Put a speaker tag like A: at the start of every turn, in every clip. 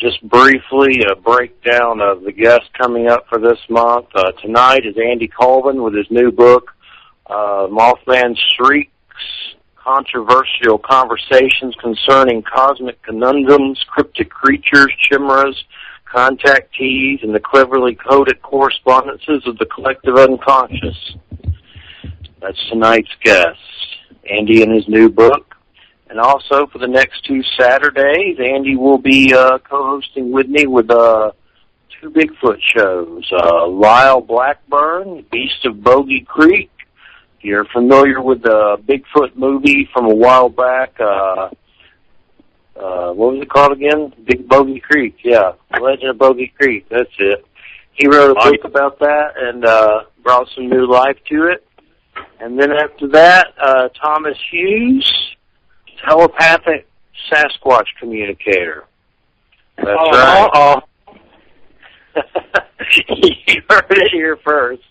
A: just briefly, a breakdown of the guests coming up for this month. Tonight is Andy Colvin with his new book, Mothman Shrieks, Controversial Conversations Concerning Cosmic Conundrums, Cryptic Creatures, Chimeras, Contactees, and the Cleverly Coded Correspondences of the Collective Unconscious. That's tonight's guest, Andy and his new book. And also for the next 2 Saturdays, Andy will be co-hosting with me with 2 Bigfoot shows. Lyle Blackburn, Beast of Bogey Creek. If you're familiar with the Bigfoot movie from a while back, what was it called again? Big Bogey Creek, yeah. Legend of Bogey Creek, that's it. He wrote a book about that and brought some new life to it. And then after that, Thomas Hughes, telepathic Sasquatch communicator. That's right. You heard it here first.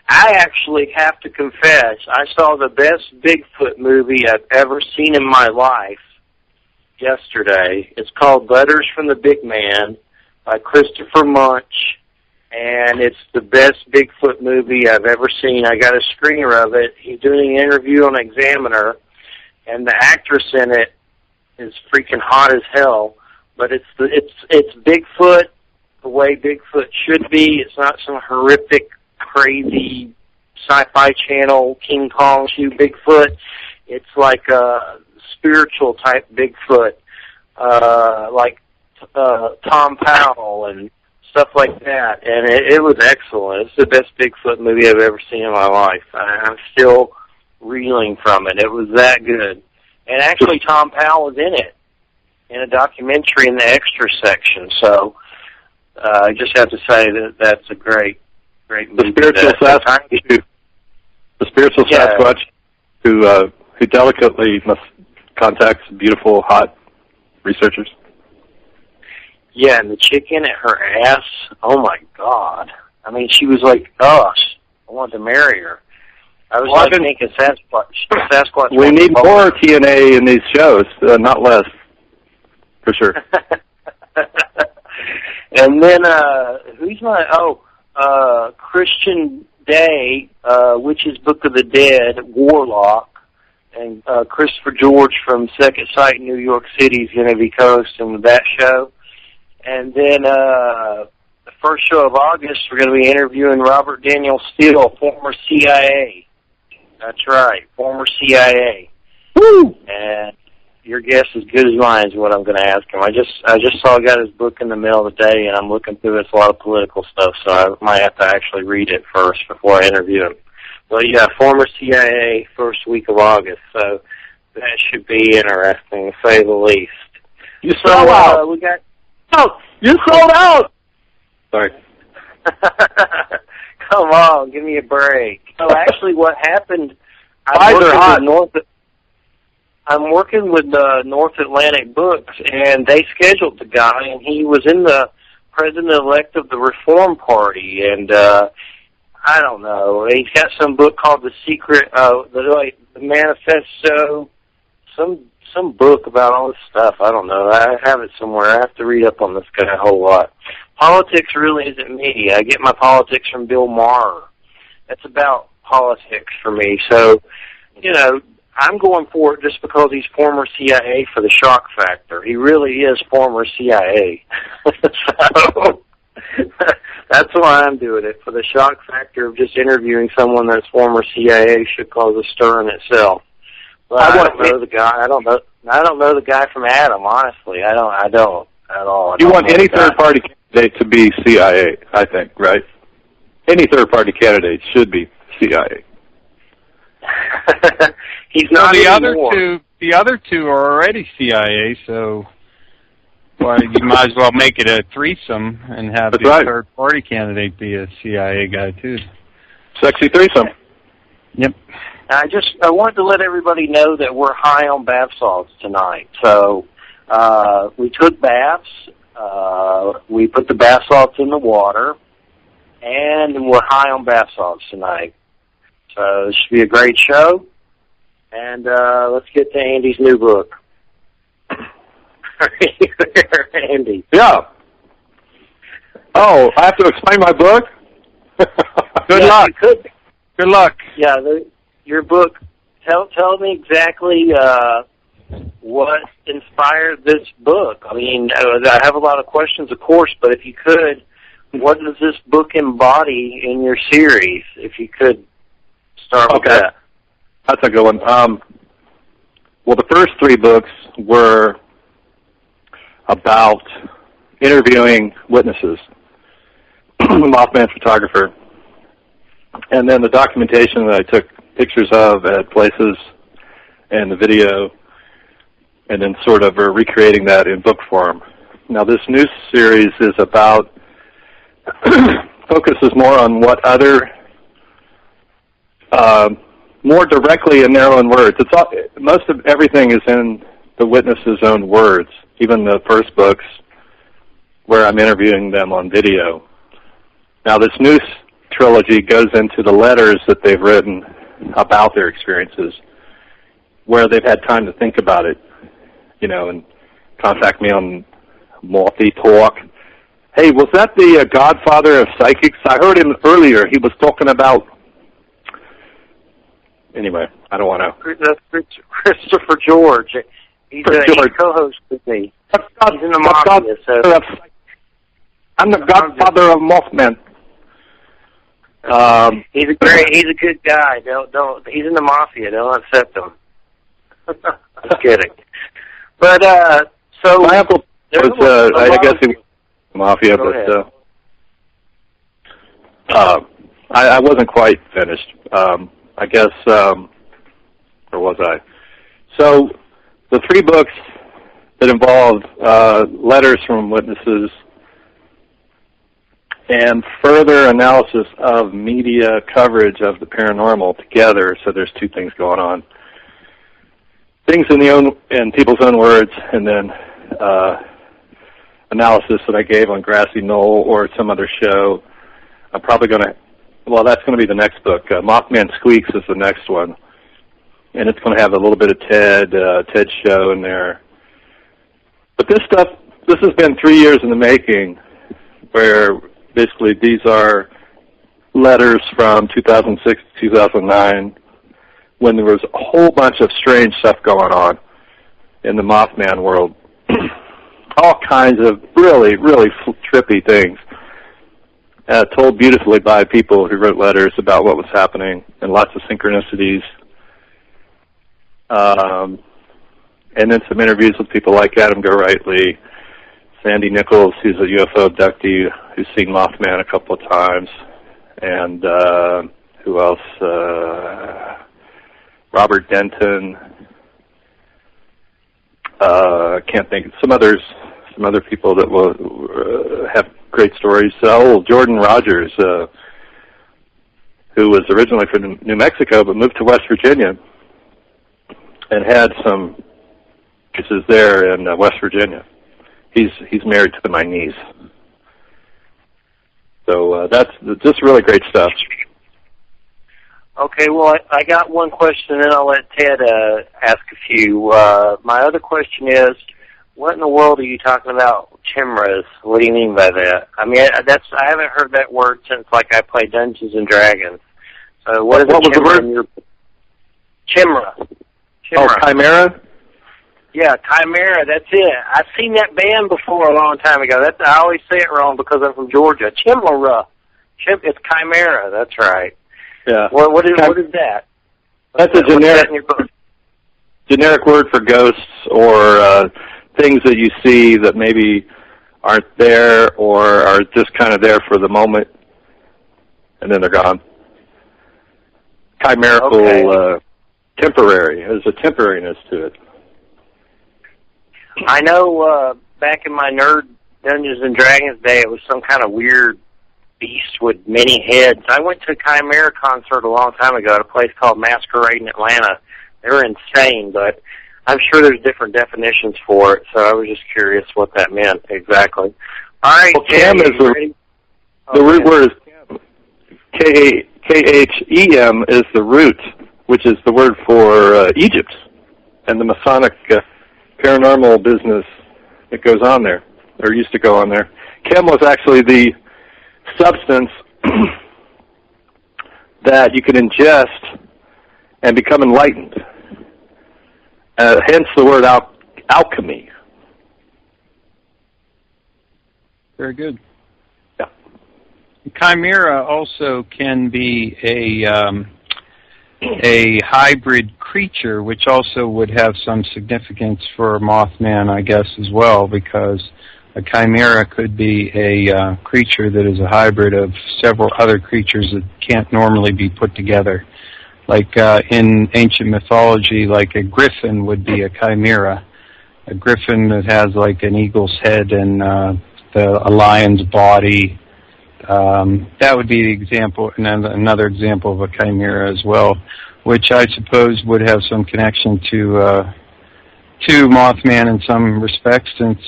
A: I actually have to confess, I saw the best Bigfoot movie I've ever seen in my life yesterday. It's called Letters from the Big Man by Christopher Munch, and it's the best Bigfoot movie I've ever seen. I got a screener of it. He's doing an interview on Examiner, and the actress in it is freaking hot as hell. But it's Bigfoot the way Bigfoot should be. It's not some horrific, crazy sci-fi channel King Kong shoe Bigfoot. It's like a spiritual type Bigfoot, like Tom Powell and stuff like that. And it was excellent. It's the best Bigfoot movie I've ever seen in my life. I'm still reeling from it. It was that good. And actually, Tom Powell was in it, in a documentary in the extra section. So I just have to say that that's a great movie.
B: The spiritual Sasquatch who delicately contacts beautiful, hot researchers.
A: Yeah, and the chick in it, her ass, oh my God. I mean, she was like, oh, I wanted to marry her. I was thinking Sasquatch.
B: We need more TNA in these shows, not less, for sure.
A: And then, who's Christian Day, Witch's Book of the Dead, Warlock, and Christopher George from Second Sight, New York City is going to be co-hosting with that show. And then the first show of August, we're going to be interviewing Robert Daniel Steele, former CIA. That's right, former CIA.
B: Woo!
A: And your guess is good as mine is what I'm going to ask him. I just saw I got his book in the mail today, and I'm looking through it. It's a lot of political stuff, so I might have to actually read it first before I interview him. But yeah, former CIA, first week of August, so that should be interesting, to say the least.
B: You sold out.
A: We got.
B: Oh, you sold out. Sorry.
A: Come on, give me a break. So actually, what happened? I'm working with North Atlantic Books, and they scheduled the guy, and he was in the president-elect of the Reform Party, and I don't know. He's got some book called The Secret, the Manifesto, some book about all this stuff. I don't know. I have it somewhere. I have to read up on this guy a whole lot. Politics really isn't me. I get my politics from Bill Maher. That's about politics for me. So, you know, I'm going for it just because he's former CIA for the shock factor. He really is former CIA. So that's why I'm doing it. For the shock factor of just interviewing someone that's former CIA should cause a stir in itself. But I don't know the guy. I don't know the guy from Adam, honestly. I don't at all.
B: You want any third-party candidate to be CIA, I think, right? Any third-party candidate should be CIA.
A: He's not
C: anymore. The other two are already CIA, so you might as well make it a threesome and have the third-party candidate be a CIA guy, too.
B: Sexy threesome.
C: Yep.
A: I wanted to let everybody know that we're high on bath salts tonight. So we took baths. We put the bath salts in the water, and we're high on bath salts tonight. So this should be a great show. And let's get to Andy's new book. Are you there, Andy?
B: Yeah. Oh, I have to explain my book? Good luck.
A: Good
B: luck.
A: Yeah, your book. Tell me exactly what inspired this book. I mean, I have a lot of questions, of course, but if you could, what does this book embody in your series? If you could start with that.
B: That's a good one. Well, the first 3 books were about interviewing witnesses, Mothman photographer, and then the documentation that I took pictures of at places and the video, and then sort of recreating that in book form. Now, this new series is about, focuses more on what other, more directly in their own words. It's all, most of everything is in the witnesses' own words, even the first books where I'm interviewing them on video. Now, this new trilogy goes into the letters that they've written about their experiences, where they've had time to think about it, and contact me on Multi Talk. Hey, was that the godfather of psychics? I heard him earlier. He was talking about... Anyway, I don't want to...
A: That's Christopher George. He's a co-host with me. He's in the Mafia, so...
B: I'm the godfather of Mothman.
A: He's a good guy. He's in the Mafia. Don't accept him. I'm kidding. But, so...
B: My uncle was, I guess he was in the Mafia, but, I wasn't quite finished. I guess, or was I? So, the 3 books that involved letters from witnesses and further analysis of media coverage of the paranormal together, so there's 2 things going on. Things in people's own words, and then analysis that I gave on Grassy Knoll or some other show. I'm probably going to, that's going to be the next book. Mothman Squeaks is the next one. And it's going to have a little bit of Ted show in there. But this has been 3 years in the making, where basically these are letters from 2006 to 2009, when there was a whole bunch of strange stuff going on in the Mothman world. All kinds of really, really trippy things. Told beautifully by people who wrote letters about what was happening, and lots of synchronicities. And then some interviews with people like Adam Gorightly, Sandy Nichols, who's a UFO abductee who's seen Mothman a couple of times, and who else? Robert Denton. Can't think. Some other people that will have great stories. Jordan Rogers, who was originally from New Mexico but moved to West Virginia and had some cases there in West Virginia. He's married to my niece. So that's just really great stuff.
A: Okay, well, I got one question, and then I'll let Ted ask a few. My other question is, what in the world are you talking about, chimras? What do you mean by that? I mean, I haven't heard that word since, I played Dungeons and Dragons. So what is a chimra in your... Chimra.
B: Oh, chimera?
A: Yeah, chimera, that's it. I've seen that band before a long time ago. I always say it wrong because I'm from Georgia. Chimera. It's chimera, that's right.
B: Yeah.
A: What is that?
B: That's a generic word for ghosts or things that you see that maybe aren't there or are just kind of there for the moment, and then they're gone. Chimerical, temporary. There's a temporariness to it.
A: I know back in my nerd Dungeons and Dragons day, it was some kind of weird beast with many heads. I went to a Chimera concert a long time ago at a place called Masquerade in Atlanta. They were insane, but I'm sure there's different definitions for it, so I was just curious what that meant exactly. All right,
B: well, Chem is the root word is K-H-E-M is the root, which is the word for Egypt, and the Masonic paranormal business that goes on there, or used to go on there. Chem was actually the substance that you could ingest and become enlightened. Hence the word alchemy.
C: Very good.
B: Yeah.
C: Chimera also can be a hybrid creature, which also would have some significance for Mothman, I guess, as well, because a chimera could be a creature that is a hybrid of several other creatures that can't normally be put together. Like in ancient mythology, like a griffin would be a chimera. A griffin that has like an eagle's head and a lion's body. That would be the example, and then another example of a chimera as well, which I suppose would have some connection to Mothman in some respects, since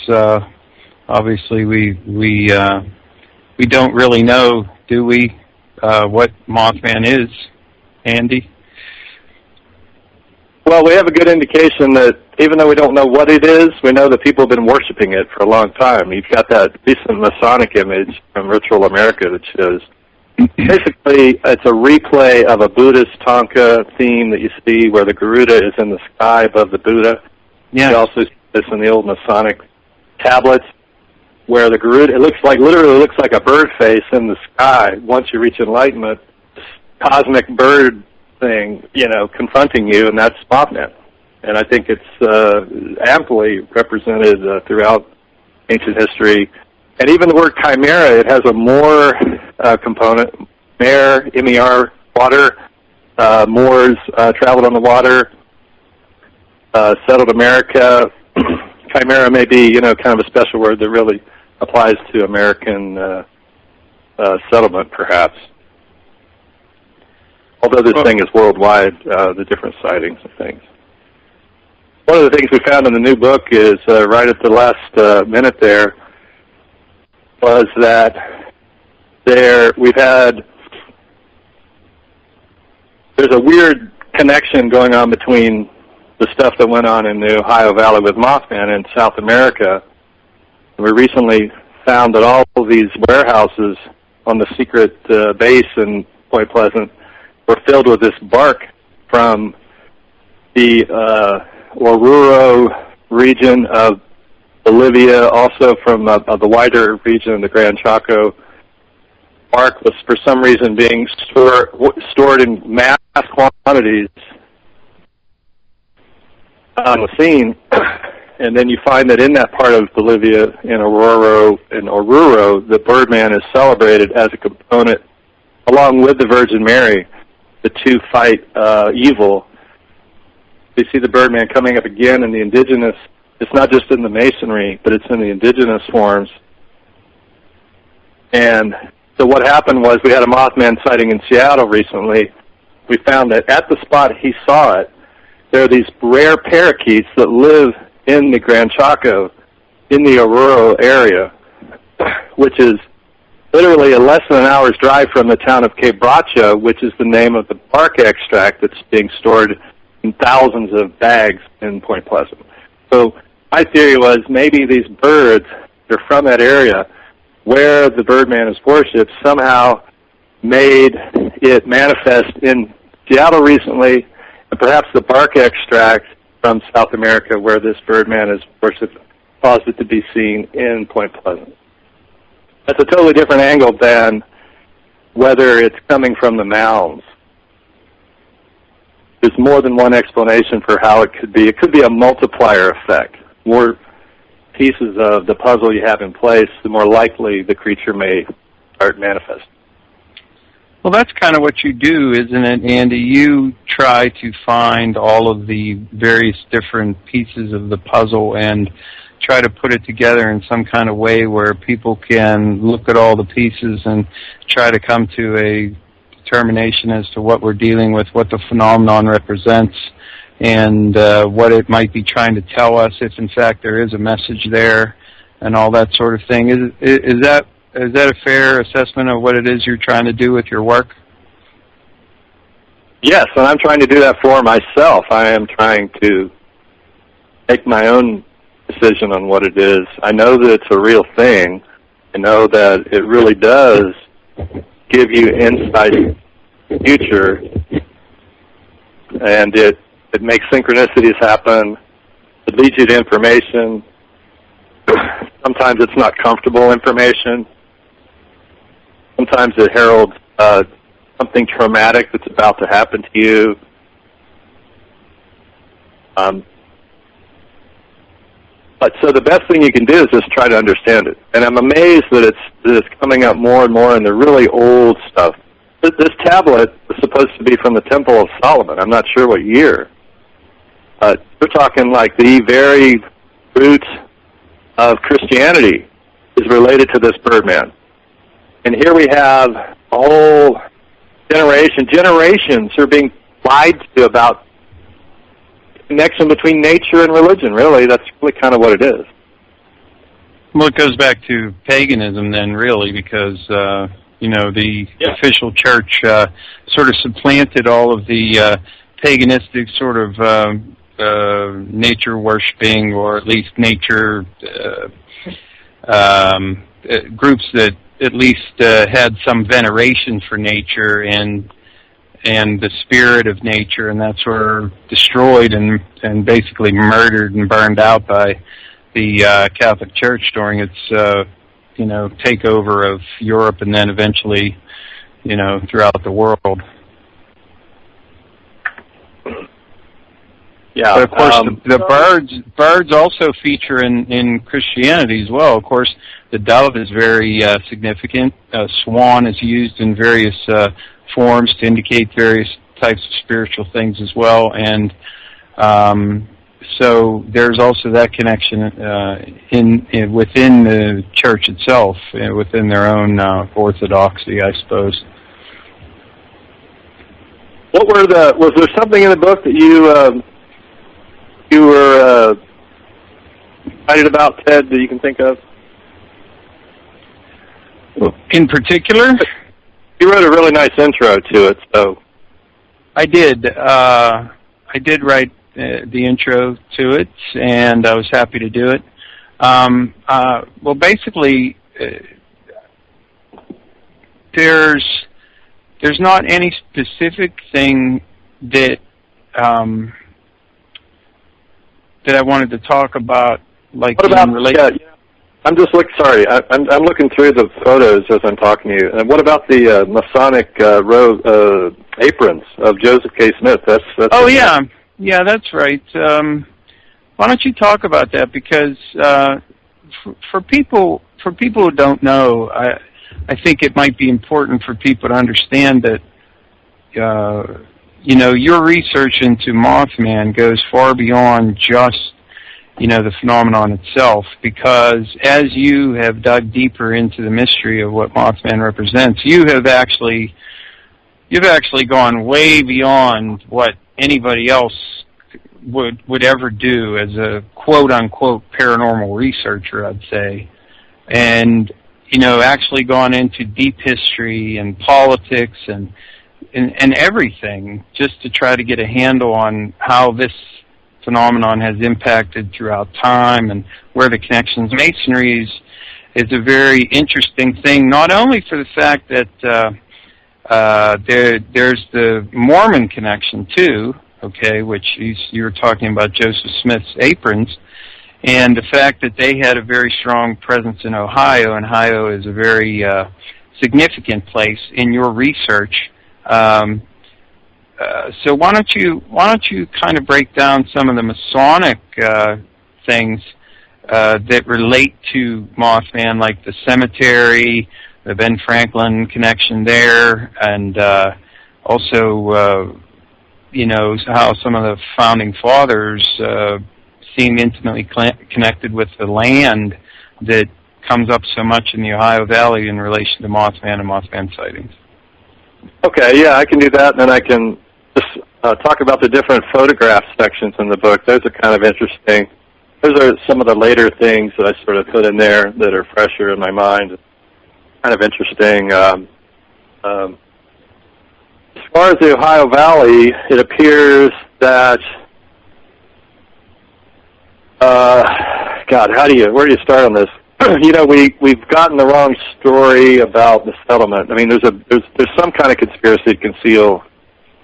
C: obviously we don't really know, do we, what Mothman is, Andy?
B: Well, we have a good indication that even though we don't know what it is, we know that people have been worshiping it for a long time. You've got that recent Masonic image from Ritual America that shows, basically, it's a replay of a Buddhist Thangka theme that you see where the Garuda is in the sky above the Buddha.
C: Yeah.
B: You also see this in the old Masonic tablets, where the Garuda, it literally looks like a bird face in the sky. Once you reach enlightenment, this cosmic bird thing, confronting you, and that's Mothman. And I think it's amply represented throughout ancient history. And even the word chimera, it has a more component. Mare, M-E-R, water. Moors traveled on the water, settled America. Chimera may be, kind of a special word that really applies to American settlement, perhaps. Although this thing is worldwide, the different sightings and things. One of the things we found in the new book is, right at the last minute there, was that there's a weird connection going on between the stuff that went on in the Ohio Valley with Mothman and South America. We recently found that all of these warehouses on the secret base in Point Pleasant were filled with this bark from the Oruro region of Bolivia, also from the wider region of the Gran Chaco. Bark was for some reason being stored in mass quantities on the scene, and then you find that in that part of Bolivia, in Oruro, the Birdman is celebrated as a component, along with the Virgin Mary. The two fight evil. You see the Birdman coming up again in the indigenous. It's not just in the masonry, but it's in the indigenous forms. And so what happened was we had a Mothman sighting in Seattle recently. We found that at the spot he saw it, there are these rare parakeets that live in the Gran Chaco, in the Oruro area, which is literally less than an hour's drive from the town of Quebracha, which is the name of the bark extract that's being stored in thousands of bags in Point Pleasant. So my theory was maybe these birds, they're from that area where the Birdman is worshipped, somehow made it manifest in Seattle recently, and perhaps the bark extract from South America where this Birdman is worshipped caused it to be seen in Point Pleasant. That's a totally different angle than whether it's coming from the mounds. There's more than one explanation for how it could be. It could be a multiplier effect. More pieces of the puzzle you have in place, the more likely the creature may start manifesting.
C: Well, that's kind of what you do, isn't it, Andy? You try to find all of the various different pieces of the puzzle and try to put it together in some kind of way where people can look at all the pieces and try to come to a determination as to what we're dealing with, what the phenomenon represents, and what it might be trying to tell us, if in fact there is a message there, and all that sort of thing. Is that a fair assessment of what it is you're trying to do with your work?
B: Yes, and I'm trying to do that for myself. I am trying to make my own decision on what it is. I know that it's a real thing. I know that it really does give you insight into the future, and it makes synchronicities happen. It leads you to information. Sometimes it's not comfortable information. Sometimes it heralds something traumatic that's about to happen to you. But so the best thing you can do is just try to understand it. And I'm amazed that it's coming up more and more in the really old stuff. This tablet was supposed to be from the Temple of Solomon. I'm not sure what year. We're talking like the very roots of Christianity is related to this Birdman. And here we have a whole generations are being lied to about connection between nature and religion. Really, that's really kind of what it is.
C: Well, it goes back to paganism then, really, because the official church sort of supplanted all of the paganistic sort of nature worshiping, or at least nature groups that at least had some veneration for nature and the spirit of nature, and that's were destroyed and basically murdered and burned out by the Catholic Church during its takeover of Europe, and then eventually throughout the world.
B: Yeah,
C: but of course the birds also feature in Christianity as well. Of course, the dove is very significant. Swan is used in various forms to indicate various types of spiritual things as well, and so there's also that connection within the church itself, within their own orthodoxy, I suppose.
B: Was there something in the book that you were excited about, Ted, that you can think of?
C: In particular?
B: You wrote a really nice intro to it, so.
C: I did. I did write the intro to it, and I was happy to do it. Well, basically, there's not any specific thing that that I wanted to talk about, like
B: what about,
C: in relation.
B: Yeah, I'm just I'm looking through the photos as I'm talking to you. And what about the Masonic aprons of Joseph K. Smith? That's
C: oh yeah, yeah, that's right. Why don't you talk about that? Because for people who don't know, I think it might be important for people to understand that your research into Mothman goes far beyond just the phenomenon itself, because as you have dug deeper into the mystery of what Mothman represents, you've actually gone way beyond what anybody else would ever do as a quote-unquote paranormal researcher, I'd say. And, actually gone into deep history and politics and everything, just to try to get a handle on how this phenomenon has impacted throughout time and where the connections. Masonry is a very interesting thing, not only for the fact that there's the Mormon connection too, okay, which you were talking about Joseph Smith's aprons, and the fact that they had a very strong presence in Ohio, and Ohio is a very significant place in your research. So why don't you kind of break down some of the Masonic things that relate to Mothman, like the cemetery, the Ben Franklin connection there, and also how some of the founding fathers seem intimately connected with the land that comes up so much in the Ohio Valley in relation to Mothman and Mothman sightings.
B: Okay, yeah, I can do that, and then I can just talk about the different photograph sections in the book. Those are kind of interesting. Those are some of the later things that I sort of put in there that are fresher in my mind. Kind of interesting. As far as the Ohio Valley, it appears that God, where do you start on this? We've gotten the wrong story about the settlement. I mean, there's some kind of conspiracy to conceal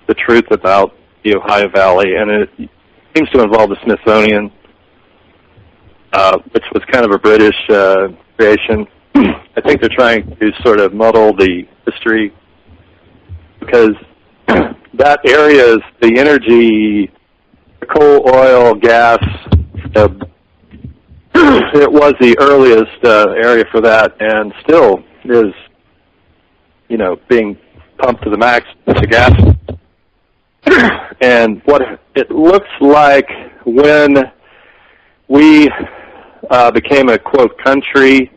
B: the truth about the Ohio Valley, and it seems to involve the Smithsonian, which was kind of a British creation. I think they're trying to sort of muddle the history because that area is the energy, the coal, oil, gas. It was the earliest area for that, and still is, being pumped to the max with the gas. And what it looks like when we became a, quote, country,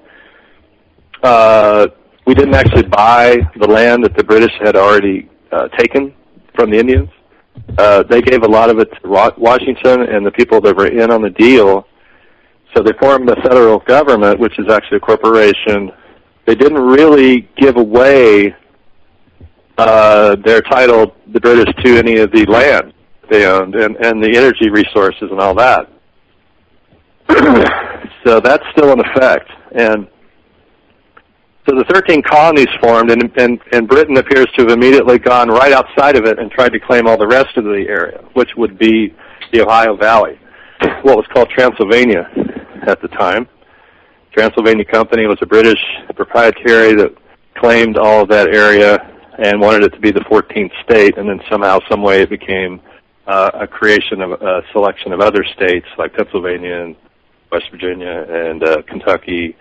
B: we didn't actually buy the land that the British had already taken from the Indians. They gave a lot of it to Washington and the people that were in on the deal. So they formed the federal government, which is actually a corporation. They didn't really give away their title, the British, to any of the land they owned and the energy resources and all that. So that's still in effect. And so the 13 colonies formed, and Britain appears to have immediately gone right outside of it and tried to claim all the rest of the area, which would be the Ohio Valley, what was called Transylvania at the time. Transylvania Company was a British proprietary that claimed all of that area and wanted it to be the 14th state, and then somehow, some way, it became a creation of a selection of other states like Pennsylvania and West Virginia and Kentucky,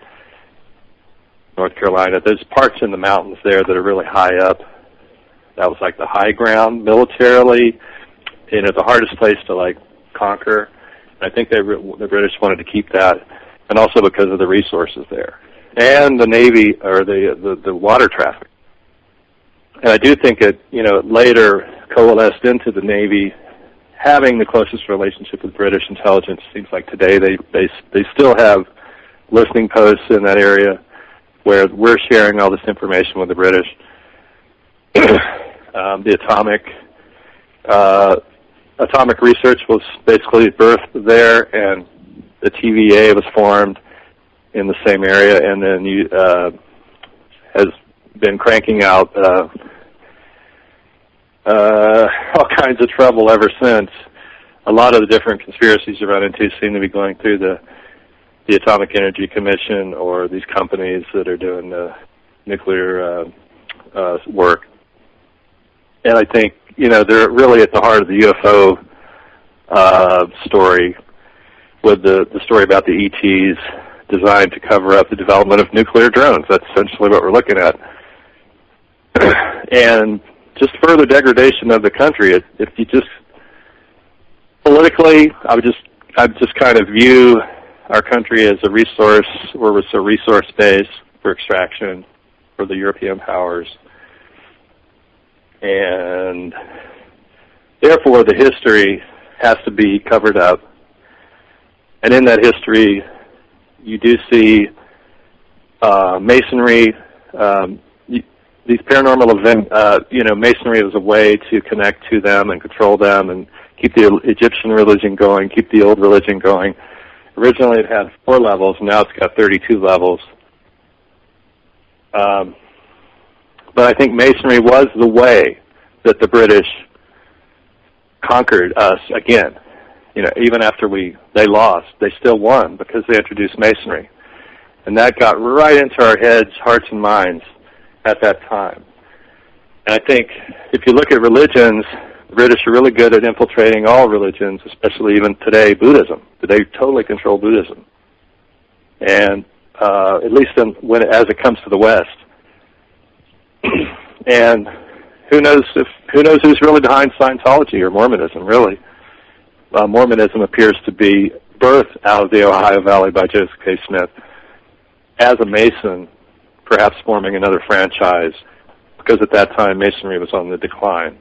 B: North Carolina. There's parts in the mountains there that are really high up. That was like the high ground militarily, the hardest place to conquer. I think the British wanted to keep that, and also because of the resources there and the Navy or the water traffic. And I do think it later coalesced into the Navy having the closest relationship with British intelligence. Seems like today they still have listening posts in that area where we're sharing all this information with the British. The atomic research was basically birthed there, and the TVA was formed in the same area, and then has been cranking out all kinds of trouble ever since. A lot of the different conspiracies you run into seem to be going through the Atomic Energy Commission or these companies that are doing nuclear work. And I think, they're really at the heart of the UFO story, with the story about the ETs designed to cover up the development of nuclear drones. That's essentially what we're looking at. And just further degradation of the country. If you just politically, I would just kind of view our country as a resource, where it's a resource base for extraction for the European powers. And therefore, the history has to be covered up. And in that history, you do see masonry, these paranormal events. Masonry is a way to connect to them and control them and keep the Egyptian religion going, keep the old religion going. Originally, it had 4 levels. Now it's got 32 levels. But I think Masonry was the way that the British conquered us again. Even after they lost, they still won because they introduced Masonry. And that got right into our heads, hearts, and minds at that time. And I think if you look at religions, the British are really good at infiltrating all religions, especially even today, Buddhism. They totally control Buddhism. And at least as it comes to the West. And who knows who's really behind Scientology or Mormonism, really. Mormonism appears to be birthed out of the Ohio Valley by Joseph K. Smith as a Mason, perhaps forming another franchise, because at that time Masonry was on the decline.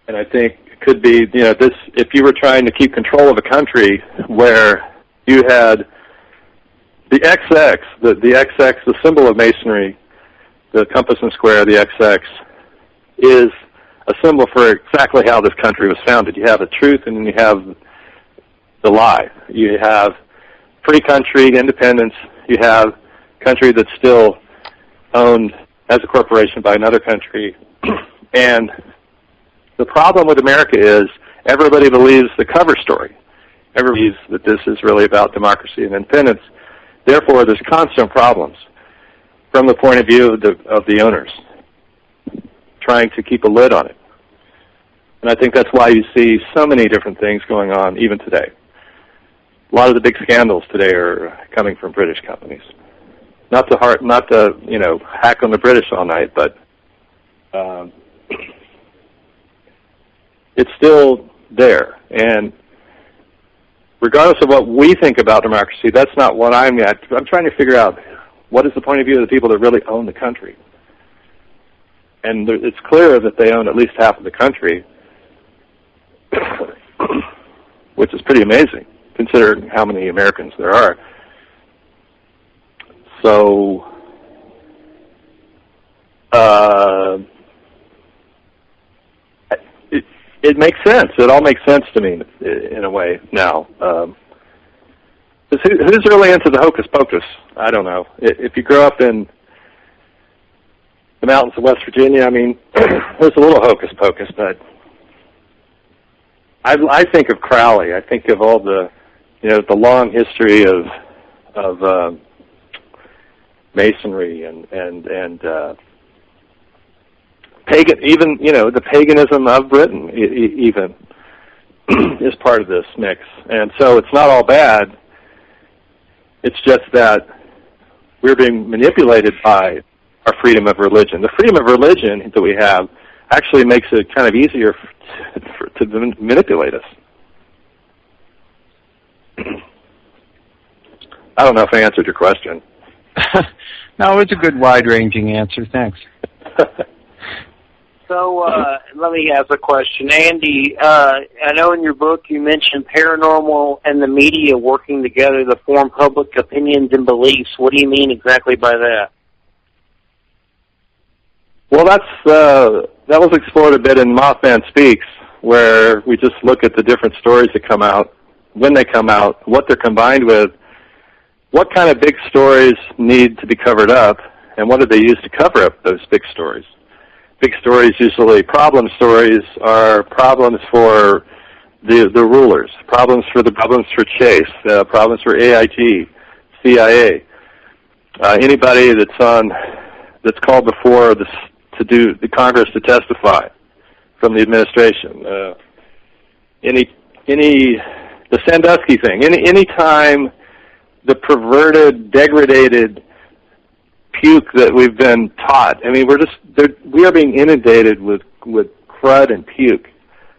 B: And I think it could be, if you were trying to keep control of a country where you had the XX, the XX, the symbol of Masonry, the compass and square, the XX, is a symbol for exactly how this country was founded. You have the truth and then you have the lie. You have free country, independence. You have country that's still owned as a corporation by another country. And the problem with America is everybody believes the cover story. Everybody believes that this is really about democracy and independence. Therefore, there's constant problems from the point of view of the owners trying to keep a lid on it. And I think that's why you see so many different things going on even today. A lot of the big scandals today are coming from British companies. Not to hack on the British all night, but it's still there. And regardless of what we think about democracy, that's not what I'm at. I'm trying to figure out what is the point of view of the people that really own the country. And it's clear that they own at least half of the country, which is pretty amazing, considering how many Americans there are. So, it makes sense. It all makes sense to me in a way now. Who's really into the hocus pocus? I don't know. If you grow up in the mountains of West Virginia, I mean, there's a little hocus pocus, but I think of Crowley. I think of all the long history of masonry and pagan, even the paganism of Britain even is part of this mix. And so it's not all bad. It's just that we're being manipulated by our freedom of religion. The freedom of religion that we have actually makes it kind of easier to manipulate us. I don't know if I answered your question.
C: No, it's a good wide-ranging answer. Thanks.
A: So let me ask a question. Andy, I know in your book you mentioned paranormal and the media working together to form public opinions and beliefs. What do you mean exactly by that?
B: Well, that was explored a bit in Mothman Speaks, where we just look at the different stories that come out, when they come out, what they're combined with, what kind of big stories need to be covered up, and what do they use to cover up those big stories. Big stories, usually problem stories, are problems for the rulers, problems for Chase, problems for AIT, CIA, anybody that's called before the Congress to testify from the administration. The Sandusky thing. Any time the perverted, degraded puke that we've been taught. I mean, we are being inundated with crud and puke.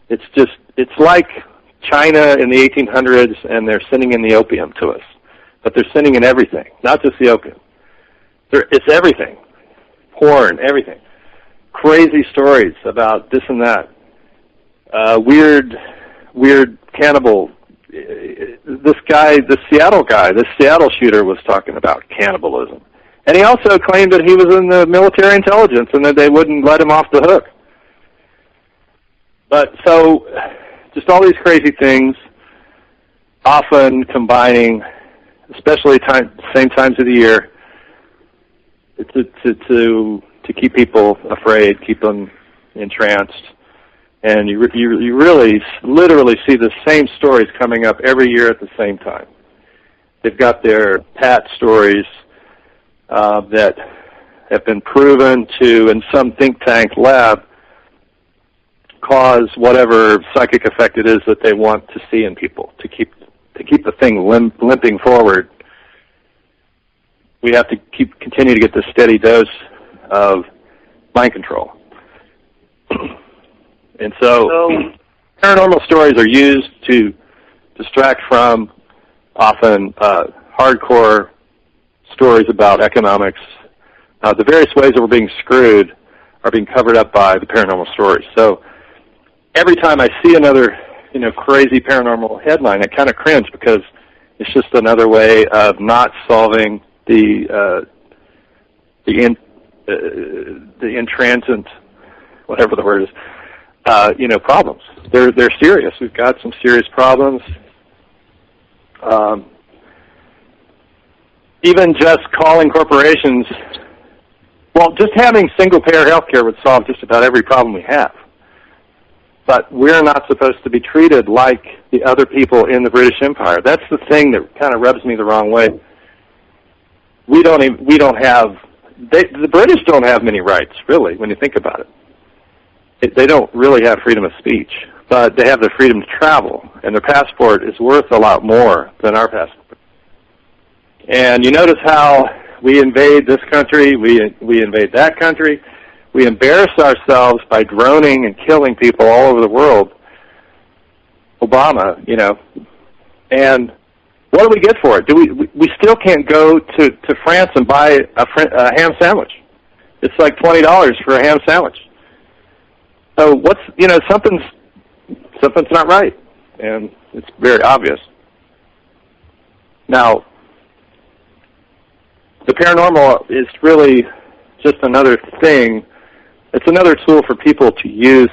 B: It's like China in the 1800s, and they're sending in the opium to us. But they're sending in everything, not just the opium. It's everything. Porn, everything. Crazy stories about this and that. Weird cannibal. This Seattle shooter was talking about cannibalism. And he also claimed that he was in the military intelligence and that they wouldn't let him off the hook. But so, just all these crazy things, often combining, especially same times of the year, to keep people afraid, keep them entranced. And you really, literally see the same stories coming up every year at the same time. They've got their pat stories that have been proven to, in some think tank lab, cause whatever psychic effect it is that they want to see in people, to keep the thing limping forward. We have to continue to get this steady dose of mind control. And so paranormal stories are used to distract from often hardcore stories about economics. The various ways that we're being screwed are being covered up by the paranormal stories. So every time I see another, crazy paranormal headline, I kind of cringe because it's just another way of not solving the intransient, whatever the word is, problems. They're serious. We've got some serious problems. even just calling corporations, well, just having single-payer health care would solve just about every problem we have. But we're not supposed to be treated like the other people in the British Empire. That's the thing that kind of rubs me the wrong way. The British don't have many rights, really, when you think about it. They don't really have freedom of speech, but they have the freedom to travel, and their passport is worth a lot more than our passport. And you notice how we invade this country, we invade that country, we embarrass ourselves by droning and killing people all over the world. Obama, and what do we get for it? We still can't go to France and buy a ham sandwich. It's like $20 for a ham sandwich. So something's not right, and it's very obvious. Now, the paranormal is really just another thing. It's another tool for people to use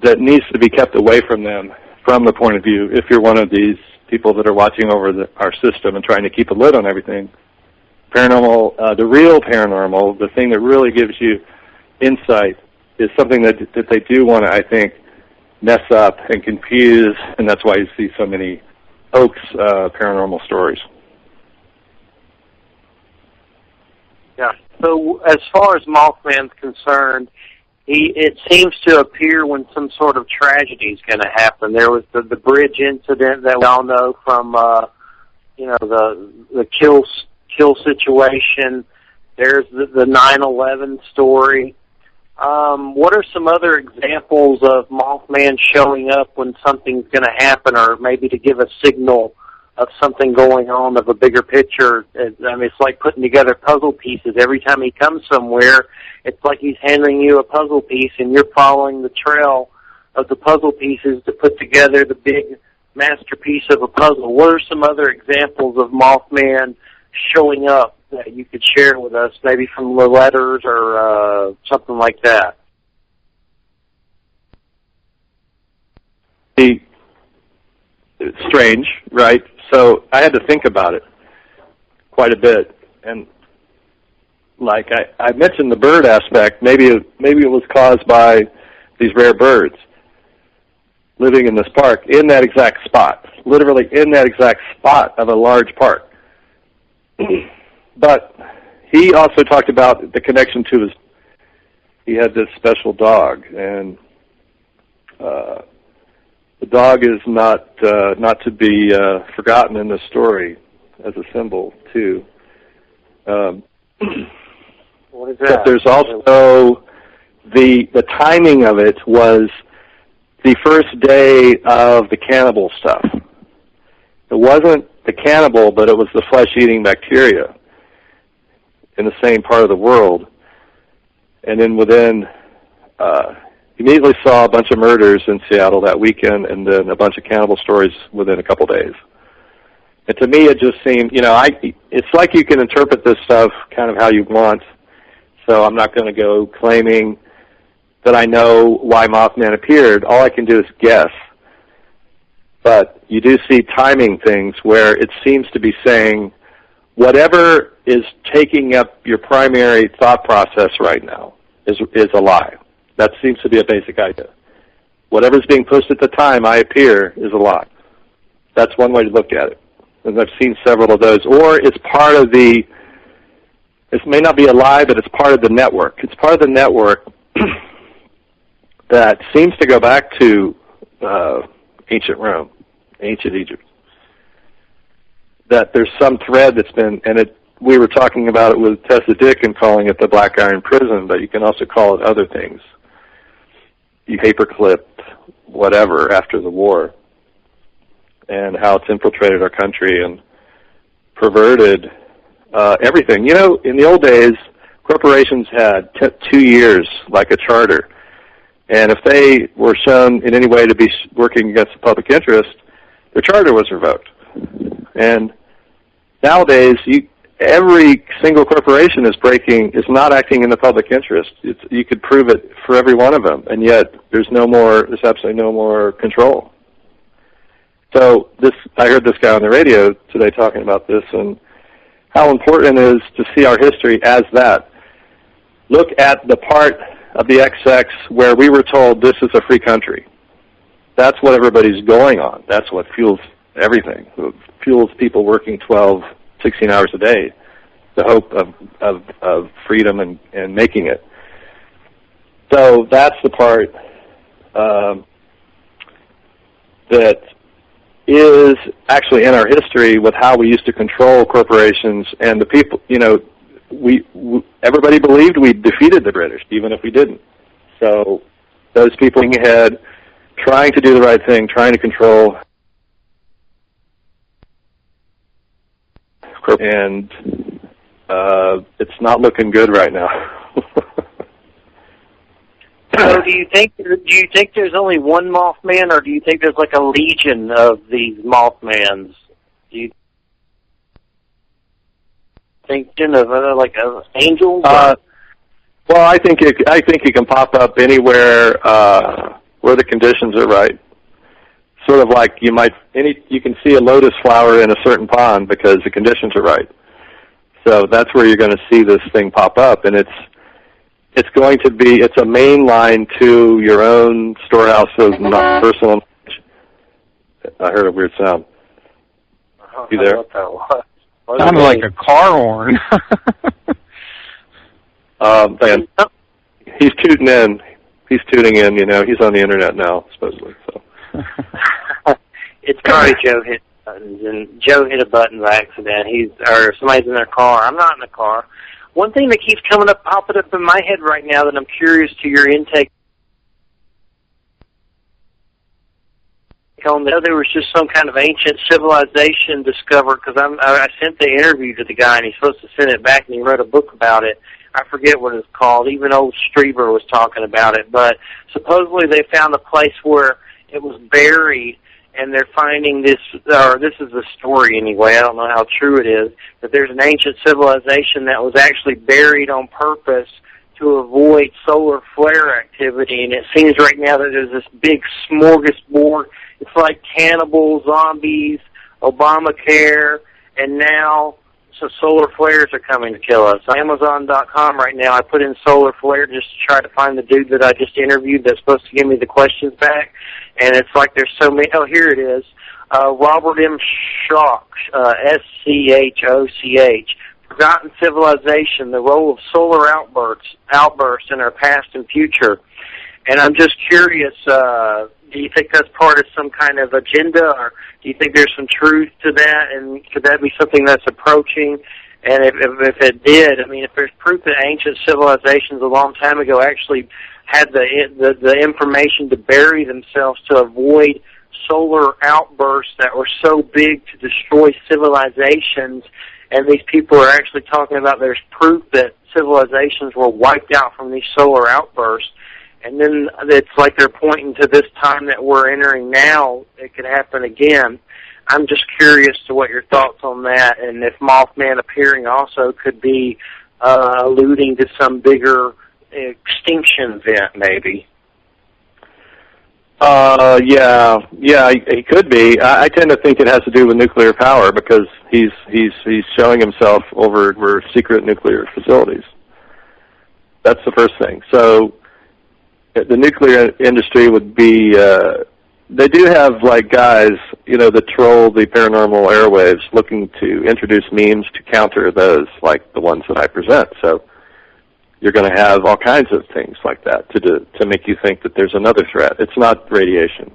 B: that needs to be kept away from them from the point of view, if you're one of these people that are watching over our system and trying to keep a lid on everything. Paranormal, the real paranormal, the thing that really gives you insight, is something that they do want to, I think, mess up and confuse, and that's why you see so many hoax paranormal stories.
A: Yeah. So as far as Mothman's concerned, it seems to appear when some sort of tragedy is going to happen. There was the bridge incident that we all know from, the kill situation. There's the 9/11 story. What are some other examples of Mothman showing up when something's going to happen, or maybe to give a signal of something going on, of a bigger picture? I mean, it's like putting together puzzle pieces. Every time he comes somewhere, it's like he's handing you a puzzle piece, and you're following the trail of the puzzle pieces to put together the big masterpiece of a puzzle. What are some other examples of Mothman showing up that you could share with us, maybe from the letters or something like that?
B: It's strange, right? So I had to think about it quite a bit, and like I mentioned the bird aspect. Maybe it was caused by these rare birds living in this park, in that exact spot, literally in that exact spot of a large park. But he also talked about the connection to he had this special dog, and the dog is not to be forgotten in this story as a symbol too.
A: What is that?
B: But there's also the timing of it was the first day of the cannibal stuff. It wasn't the cannibal, but it was the flesh-eating bacteria in the same part of the world. And then immediately saw a bunch of murders in Seattle that weekend, and then a bunch of cannibal stories within a couple days. And to me, it just seemed, it's like you can interpret this stuff kind of how you want. So I'm not going to go claiming that I know why Mothman appeared. All I can do is guess. But you do see timing things where it seems to be saying whatever is taking up your primary thought process right now is a lie. That seems to be a basic idea. Whatever's being pushed at the time I appear is a lie. That's one way to look at it. And I've seen several of those. Or it's part of it may not be a lie, but it's part of the network. It's part of the network that seems to go back to ancient Rome, ancient Egypt. That there's some thread that's been, we were talking about it with Tessa Dick and calling it the Black Iron Prison, but you can also call it other things. You paperclipped whatever after the war, and how it's infiltrated our country and perverted everything. In the old days, corporations had 2 years, like a charter. And if they were shown in any way to be working against the public interest, their charter was revoked. And nowadays, every single corporation is not acting in the public interest. You could prove it for every one of them, and yet there's absolutely no more control. So I heard this guy on the radio today talking about this, and how important it is to see our history as that. Look at the part of the XX where we were told this is a free country. That's what everybody's going on. That's what fuels everything. It fuels people working 12, 16 hours a day, the hope of freedom and making it. So that's the part that is actually in our history with how we used to control corporations and the people. You know, everybody believed we defeated the British, even if we didn't. So those people going ahead, trying to do the right thing, trying to control, and it's not looking good right now.
A: So do you think there's only one Mothman, or do you think there's like a legion of these Mothmans? Do you think of like angels?
B: Well, I think it can pop up anywhere where the conditions are right. Sort of like you can see a lotus flower in a certain pond because the conditions are right. So that's where you're going to see this thing pop up, and it's a main line to your own storehouse of personal knowledge. I heard a weird sound. You there?
C: Sounded like a car horn.
B: Man, he's tooting in. He's tuning in. You know, he's on the internet now, supposedly. So.
A: It's probably Joe hit buttons, and Joe hit a button by accident. Or somebody's in their car. I'm not in the car. One thing that keeps popping up in my head right now that I'm curious to your intake on, there was just some kind of ancient civilization discovered, because I sent the interview to the guy, and he's supposed to send it back, and he wrote a book about it. I forget what it's called. Even old Strieber was talking about it. But supposedly they found a place where it was buried, and they're finding this, or this is the story anyway, I don't know how true it is, that there's an ancient civilization that was actually buried on purpose to avoid solar flare activity, and it seems right now that there's this big smorgasbord. It's like cannibals, zombies, Obamacare, and now so solar flares are coming to kill us. On Amazon.com right now, I put in solar flare just to try to find the dude that I just interviewed that's supposed to give me the questions back. And it's like there's so many. Oh, here it is. Robert M. Schoch, S-C-H-O-C-H. Forgotten Civilization, the role of solar outbursts in our past and future. And I'm just curious, do you think that's part of some kind of agenda, or do you think there's some truth to that, and could that be something that's approaching? And if it did, I mean, if there's proof that ancient civilizations a long time ago actually had the information to bury themselves to avoid solar outbursts that were so big to destroy civilizations, and these people are actually talking about there's proof that civilizations were wiped out from these solar outbursts, and then it's like they're pointing to this time that we're entering now, it could happen again. I'm just curious to what your thoughts on that, and if Mothman appearing also could be alluding to some bigger extinction event, maybe.
B: Yeah, he could be. I tend to think it has to do with nuclear power because he's showing himself over secret nuclear facilities. That's the first thing. So the nuclear industry would be. They do have like guys, you know, that troll the paranormal airwaves, looking to introduce memes to counter those, like the ones that I present. So you're going to have all kinds of things like that to make you think that there's another threat. It's not radiation.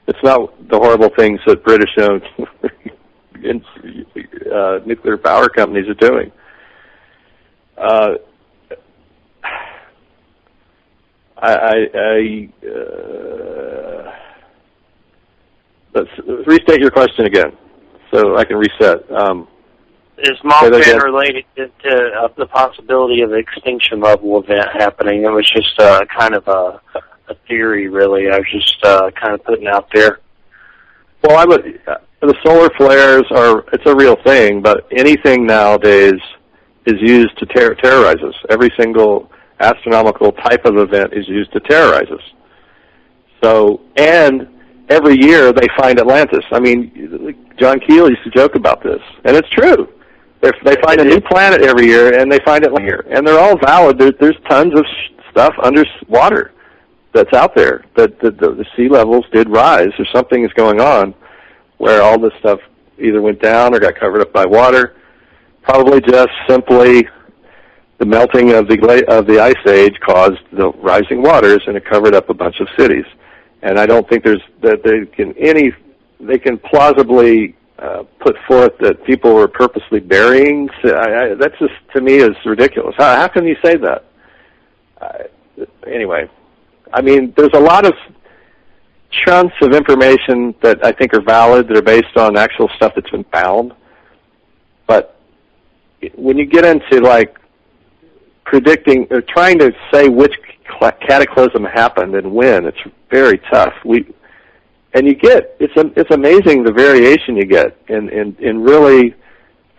B: It's not the horrible things that British-owned nuclear power companies are doing. Let's restate your question again, so I can reset.
A: Is Mothman related to the possibility of an extinction level event happening? It was just kind of a theory, really. I was just kind of putting out there.
B: Well, the solar flares it's a real thing, but anything nowadays is used to terrorize us. Every single astronomical type of event is used to terrorize us. So, and every year they find Atlantis. I mean, John Keel used to joke about this, and it's true. If they find a new planet every year, and they find it here, and they're all valid. There's tons of stuff under water that's out there that the sea levels did rise, or something is going on where all this stuff either went down or got covered up by water. Probably just simply the melting of the ice age caused the rising waters, and it covered up a bunch of cities. And I don't think they can plausibly put forth that people were purposely burying. That's just, to me, is ridiculous. How can you say that? Anyway, I mean, there's a lot of chunks of information that I think are valid, that are based on actual stuff that's been found. But when you get into, like, predicting or trying to say which cataclysm happened and when, it's very tough. It's amazing the variation you get in really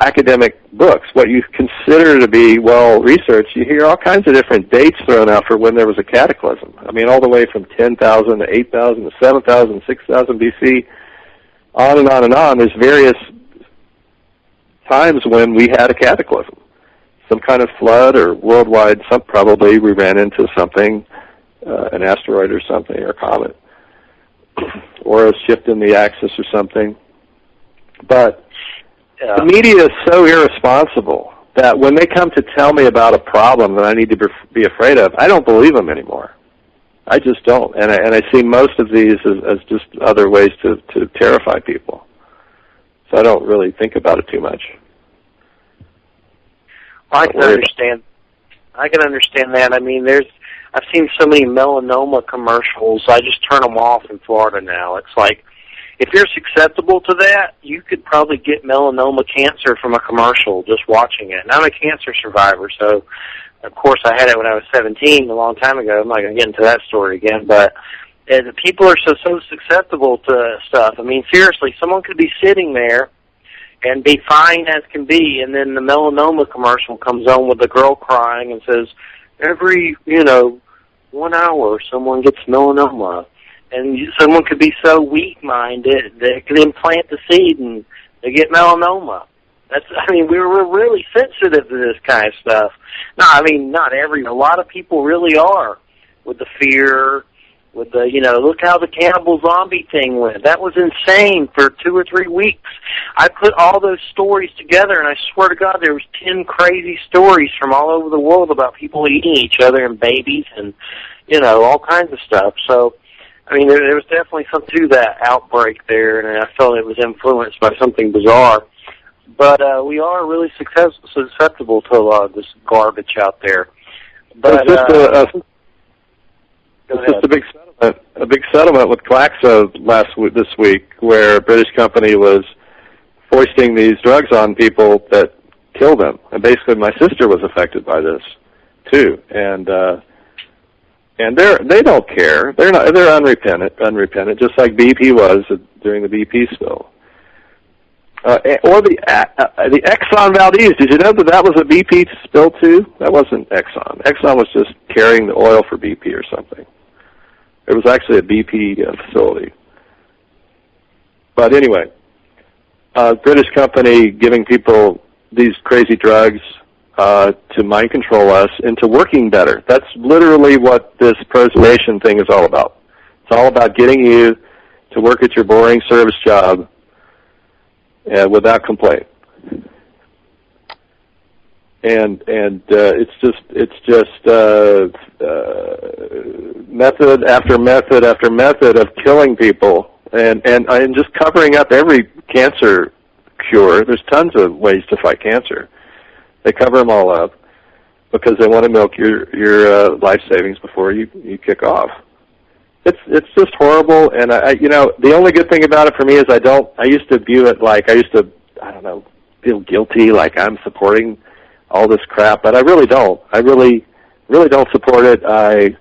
B: academic books. What you consider to be well researched, you hear all kinds of different dates thrown out for when there was a cataclysm. I mean, all the way from 10,000 to 8,000 to 7,000, 6,000 BC, on and on and on. There's various times when we had a cataclysm, some kind of flood or worldwide. Probably we ran into something, an asteroid or something, or a comet, or a shift in the axis or something. But the media is so irresponsible that when they come to tell me about a problem that I need to be afraid of, I don't believe them anymore. I just don't. And I see most of these as just other ways to terrify people. So I don't really think about it too much.
A: I can understand that. I mean, I've seen so many melanoma commercials, I just turn them off in Florida now. It's like, if you're susceptible to that, you could probably get melanoma cancer from a commercial just watching it. And I'm a cancer survivor, so of course I had it when I was 17, a long time ago. I'm not going to get into that story again, but the people are so susceptible to stuff. I mean, seriously, someone could be sitting there and be fine as can be, and then the melanoma commercial comes on with the girl crying and says, every, 1 hour someone gets melanoma. And someone could be so weak-minded that it could implant the seed and they get melanoma. We're really sensitive to this kind of stuff. No, I mean, a lot of people really are, with the fear, with the, look how the cannibal zombie thing went. That was insane for 2 or 3 weeks. I put all those stories together, and I swear to God, there was 10 crazy stories from all over the world about people eating each other and babies and, all kinds of stuff. So, I mean, there was definitely something to that outbreak there, and I felt it was influenced by something bizarre. But we are really susceptible to a lot of this garbage out there. But
B: it's just a big settlement with Glaxo this week, where a British company was foisting these drugs on people that kill them. And basically, my sister was affected by this too, and they don't care. They're unrepentant, just like BP was during the BP spill. Or the Exxon Valdez. Did you know that was a BP spill too? That wasn't Exxon. Exxon was just carrying the oil for BP or something. It was actually a BP facility. But anyway, British company giving people these crazy drugs to mind control us into working better. That's literally what this preservation thing is all about. It's all about getting you to work at your boring service job without complaint. And it's just method after method after method of killing people and just covering up every cancer cure. There's tons of ways to fight cancer. They cover them all up because they want to milk your life savings before you kick off. It's just horrible, and the only good thing about it for me is I used to view it like feel guilty, like I'm supporting all this crap, but I really don't. I really don't support it. I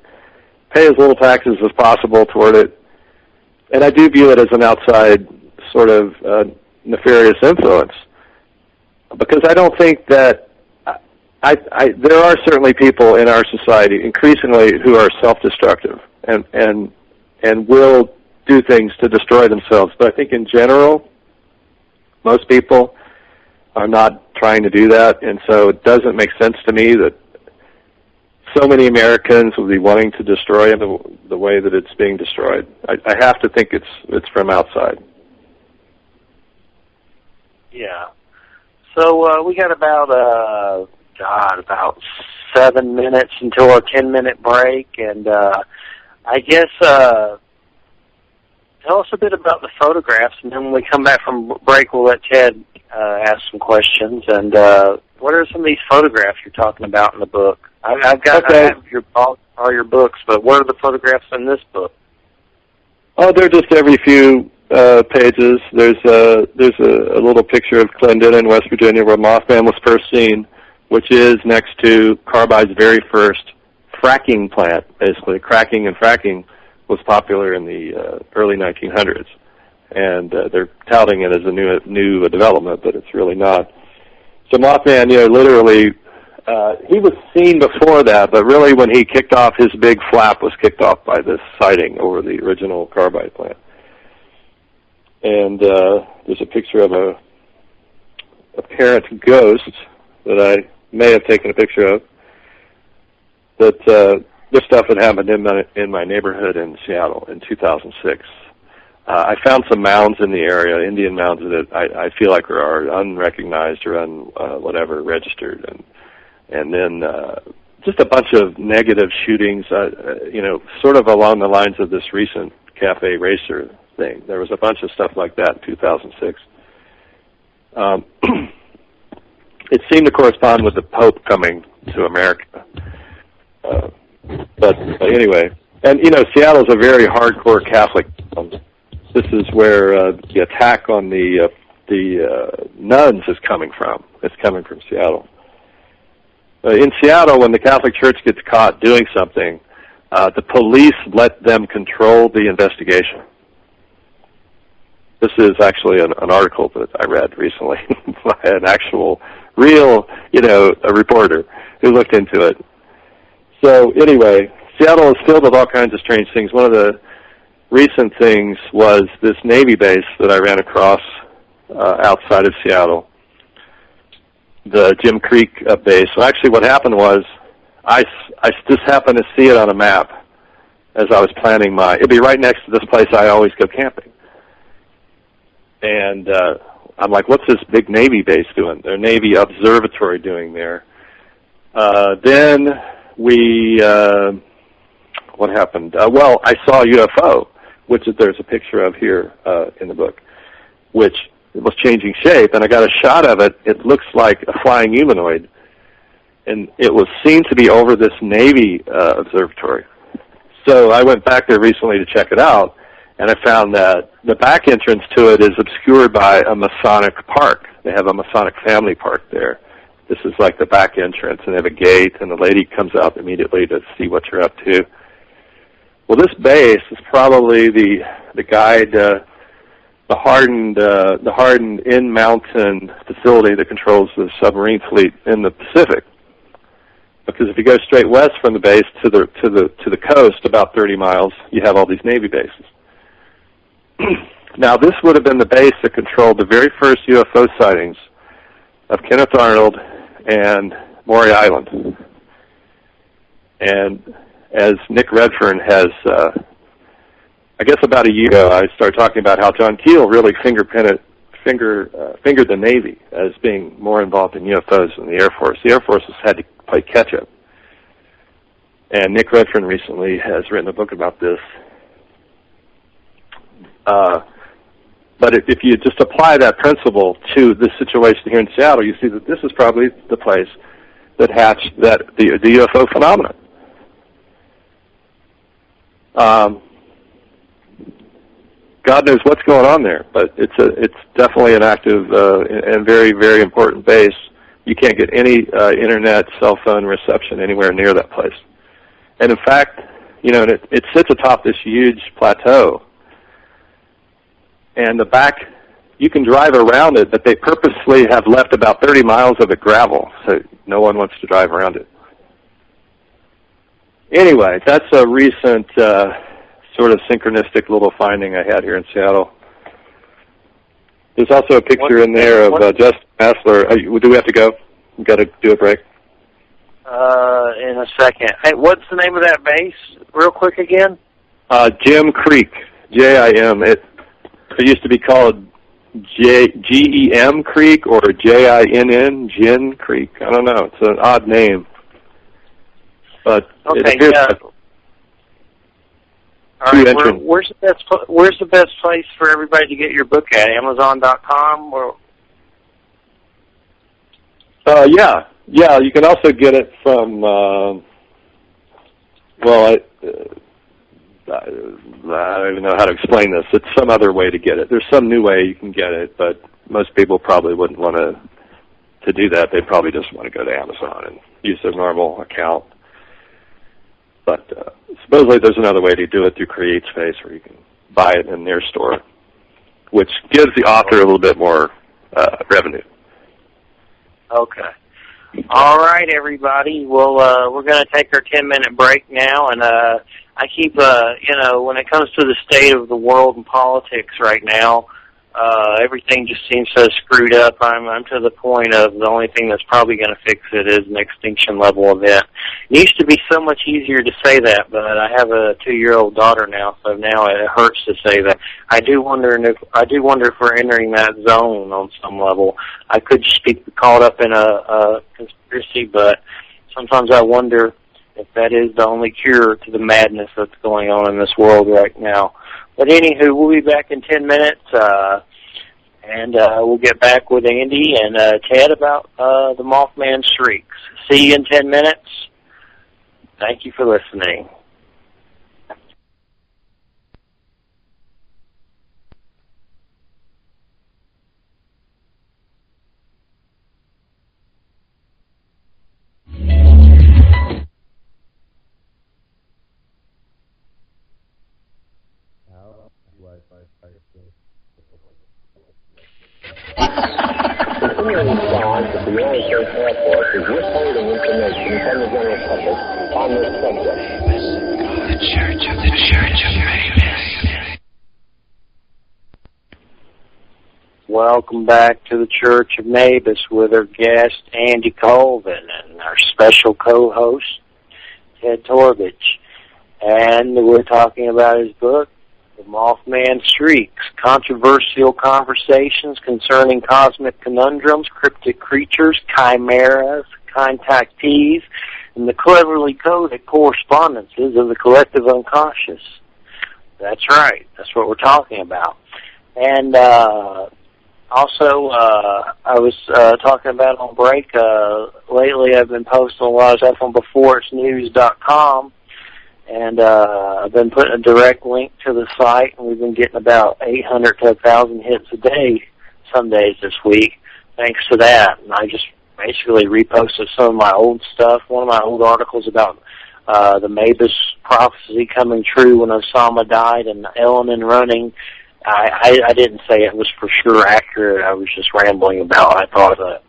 B: pay as little taxes as possible toward it, and I do view it as an outside sort of nefarious influence, because I don't think that there are certainly people in our society increasingly who are self-destructive and will do things to destroy themselves. But I think in general, most people are not trying to do that, and so it doesn't make sense to me that so many Americans will be wanting to destroy it the way that it's being destroyed. I have to think it's from outside.
A: Yeah. So we got about 7 minutes until our 10-minute break, and I guess tell us a bit about the photographs, and then when we come back from break, we'll let Ted ask some questions. And what are some of these photographs you're talking about in the book? I have all your books, but what are the photographs in this book?
B: Oh, they're just every few pages. There's a little picture of Clendenin, West Virginia, where Mothman was first seen, which is next to Carbide's very first fracking plant. Basically, cracking and fracking was popular in the early 1900s, and they're touting it as a new development, but it's really not. So Mothman, literally, he was seen before that, but really when he kicked off, his big flap was kicked off by this sighting over the original Carbide plant. And there's a picture of a apparent ghost that I may have taken a picture of. That this stuff had happened in my neighborhood in Seattle in 2006. I found some mounds in the area, Indian mounds that I feel like are unrecognized or whatever registered, and then just a bunch of negative shootings. Sort of along the lines of this recent Cafe Racer thing. There was a bunch of stuff like that in 2006. It seemed to correspond with the Pope coming to America. But anyway, and Seattle's a very hardcore Catholic town. This is where the attack on the nuns is coming from. It's coming from Seattle. In Seattle, when the Catholic Church gets caught doing something, the police let them control the investigation. This is actually an article that I read recently by an actual, real, a reporter who looked into it. So anyway, Seattle is filled with all kinds of strange things. One of the recent things was this Navy base that I ran across outside of Seattle, the Jim Creek base. So actually what happened was I just happened to see it on a map as I was planning it'd be right next to this place I always go camping. And I'm like, what's this big Navy base doing? Their Navy observatory doing there. Then what happened? Well, I saw a UFO, which there's a picture of here in the book, which was changing shape, and I got a shot of it. It looks like a flying humanoid, and it was seen to be over this Navy observatory. So I went back there recently to check it out, and I found that the back entrance to it is obscured by a Masonic park. They have a Masonic family park there. This is like the back entrance, and they have a gate, and the lady comes out immediately to see what you're up to. Well, this base is probably the guide, the hardened in-mountain facility that controls the submarine fleet in the Pacific. Because if you go straight west from the base to the coast, about 30 miles, you have all these Navy bases. Now, this would have been the base that controlled the very first UFO sightings of Kenneth Arnold and Maury Island. And as Nick Redfern has, I guess about a year ago, I started talking about how John Keel really fingered the Navy as being more involved in UFOs than the Air Force. The Air Force has had to play catch-up. And Nick Redfern recently has written a book about this. But if you just apply that principle to this situation here in Seattle, you see that this is probably the place that hatched the UFO phenomenon. God knows what's going on there, but it's definitely an active and very, very important base. You can't get any internet, cell phone reception anywhere near that place. And in fact, it sits atop this huge plateau. And the back, you can drive around it, but they purposely have left about 30 miles of it gravel, so no one wants to drive around it. Anyway, that's a recent sort of synchronistic little finding I had here in Seattle. There's also a picture in there of Justin Hassler. Do we have to go? We've got to do a break.
A: In a second. Hey, what's the name of that base, real quick again?
B: Jim Creek, J-I-M. It used to be called G-E-M Creek or J-I-N-N, Gin Creek. I don't know. It's an odd name. But
A: okay,
B: it appears
A: all right, where's the best place for everybody to get your book at? Amazon.com or?
B: Yeah. You can also get it from. I don't even know how to explain this. It's some other way to get it. There's some new way you can get it, but most people probably wouldn't want to do that. They'd probably just want to go to Amazon and use their normal account. But supposedly there's another way to do it through CreateSpace where you can buy it in their store, which gives the author a little bit more revenue.
A: Okay. All right, everybody. Well, we're going to take our 10-minute break now, and I keep, when it comes to the state of the world and politics right now, everything just seems so screwed up. I'm to the point of the only thing that's probably going to fix it is an extinction level event. It used to be so much easier to say that, but I have a 2-year-old daughter now, so now it hurts to say that. I do wonder if we're entering that zone on some level. I could just be caught up in a conspiracy, but sometimes I wonder if that is the only cure to the madness that's going on in this world right now. But anywho, we'll be back in 10 minutes, and we'll get back with Andy and Ted about the Mothman Shrieks. See you in 10 minutes. Thank you for listening.
D: Continuing on at the Arizona Airport is withholding information from the general public on this subject.
E: The Church of Mabus.
A: Welcome back to the Church of Mabus with our guest Andy Colvin and our special co-host Ted Torbich. And we're talking about his book, The Mothman Shrieks, Controversial Conversations Concerning Cosmic Conundrums, Cryptic Creatures, Chimeras, Contactees, and the Cleverly Coded Correspondences of the Collective Unconscious. That's right. That's what we're talking about. And also, I was talking about on break, lately I've been posting a lot of stuff on beforeitsnews.com. And I've been putting a direct link to the site, and we've been getting about 800 to 1,000 hits a day some days this week, thanks to that. And I just basically reposted some of my old stuff. One of my old articles about the Mabus prophecy coming true when Osama died and Ellen and running. I didn't say it was for sure accurate. I was just rambling about it. I thought that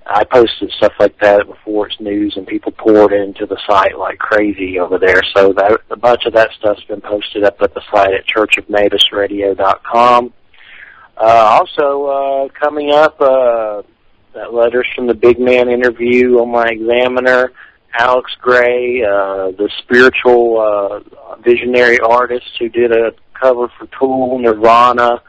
A: I posted stuff like that before it's news, and people poured into the site like crazy over there. So a bunch of that stuff's been posted up at the site at churchofmabusradio.com. Also, coming up, that letters from the Big Man interview on my Examiner, Alex Gray, the spiritual visionary artist who did a cover for Tool, Nirvana,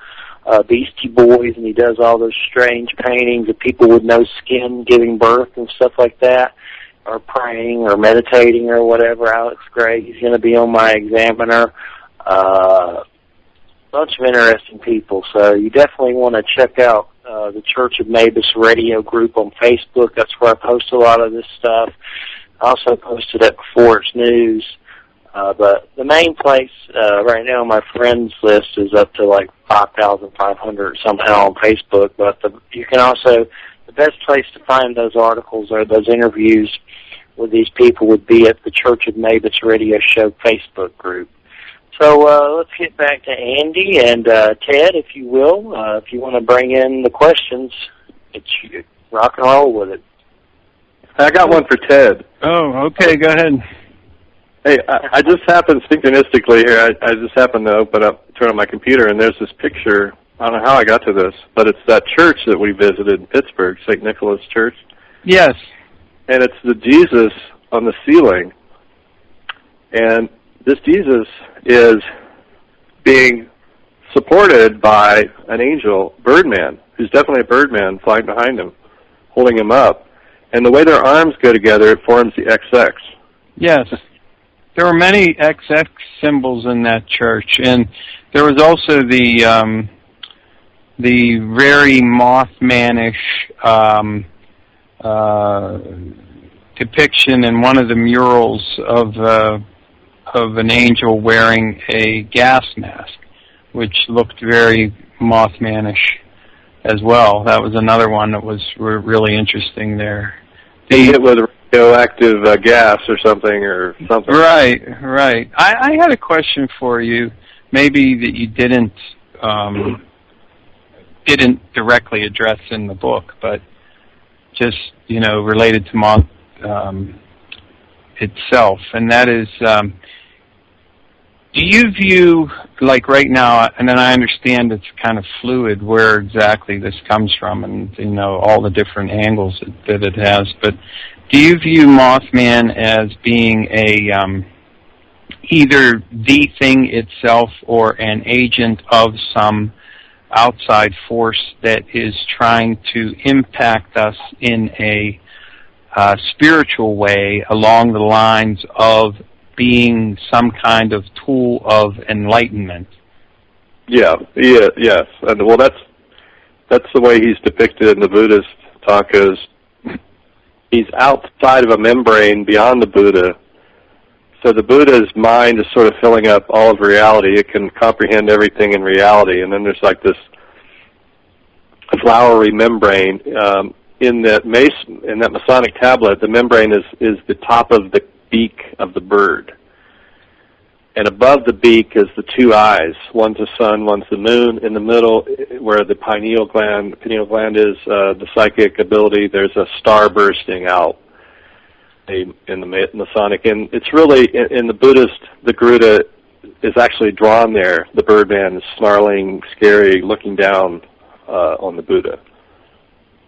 A: Beastie Boys, and he does all those strange paintings of people with no skin giving birth and stuff like that, or praying or meditating or whatever. Alex Gray, he's going to be on my Examiner. Bunch of interesting people, so you definitely want to check out the Church of Mabus radio group on Facebook. That's where I post a lot of this stuff. I also posted it before it's news. But the main place right now on my friends list is up to like 5,500 somehow on Facebook. But you can also, the best place to find those articles or those interviews with these people would be at the Church of Mabus Radio Show Facebook group. So let's get back to Andy and Ted, if you will. If you want to bring in the questions, it's rock and roll with it.
B: I got one for Ted.
C: Oh, okay, go ahead.
B: Hey, I just happened synchronistically here. I just happened to turn on my computer, and there's this picture I don't know how I got to this, but it's that church that we visited in Pittsburgh, St. Nicholas Church.
C: Yes.
B: And it's the Jesus on the ceiling. And this Jesus is being supported by an angel, Birdman, who's definitely a Birdman flying behind him, holding him up. And the way their arms go together, it forms the XX.
C: Yes. There were many XX symbols in that church. And there was also the very Mothmanish depiction in one of the murals of an angel wearing a gas mask, which looked very Mothmanish as well. That was another one that was really interesting there.
B: It was radioactive gas or something.
C: Right. I had a question for you, maybe that you didn't directly address in the book, but just, related to Moth itself, and that is, do you view, like right now, and then I understand it's kind of fluid where exactly this comes from and, all the different angles that it has, but do you view Mothman as being either the thing itself or an agent of some outside force that is trying to impact us in a spiritual way along the lines of being some kind of tool of enlightenment?
B: Yes. And well, that's the way he's depicted in the Buddhist takas. He's outside of a membrane beyond the Buddha. So the Buddha's mind is sort of filling up all of reality. It can comprehend everything in reality. And then there's like this flowery membrane. In that Masonic tablet, the membrane is the top of the beak of the bird. And above the beak is the two eyes. One's the sun, one's the moon. In the middle, where the pineal gland is the psychic ability, there's a star bursting out in the Masonic. And it's really, in the Buddhist, the Garuda is actually drawn there. The Birdman is snarling, scary, looking down on the Buddha.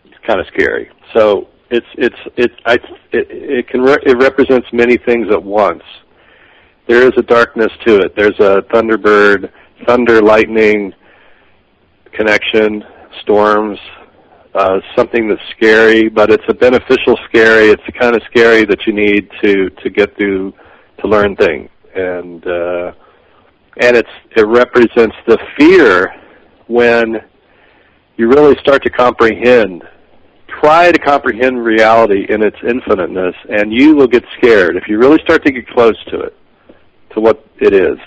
B: It's kind of scary. So it represents many things at once. There is a darkness to it. There's a thunderbird, thunder, lightning connection, storms, something that's scary, but it's a beneficial scary. It's the kind of scary that you need to get through to learn things, and it represents the fear when you really start to comprehend. Try to comprehend reality in its infiniteness, and you will get scared if you really start to get close to it, to what it is.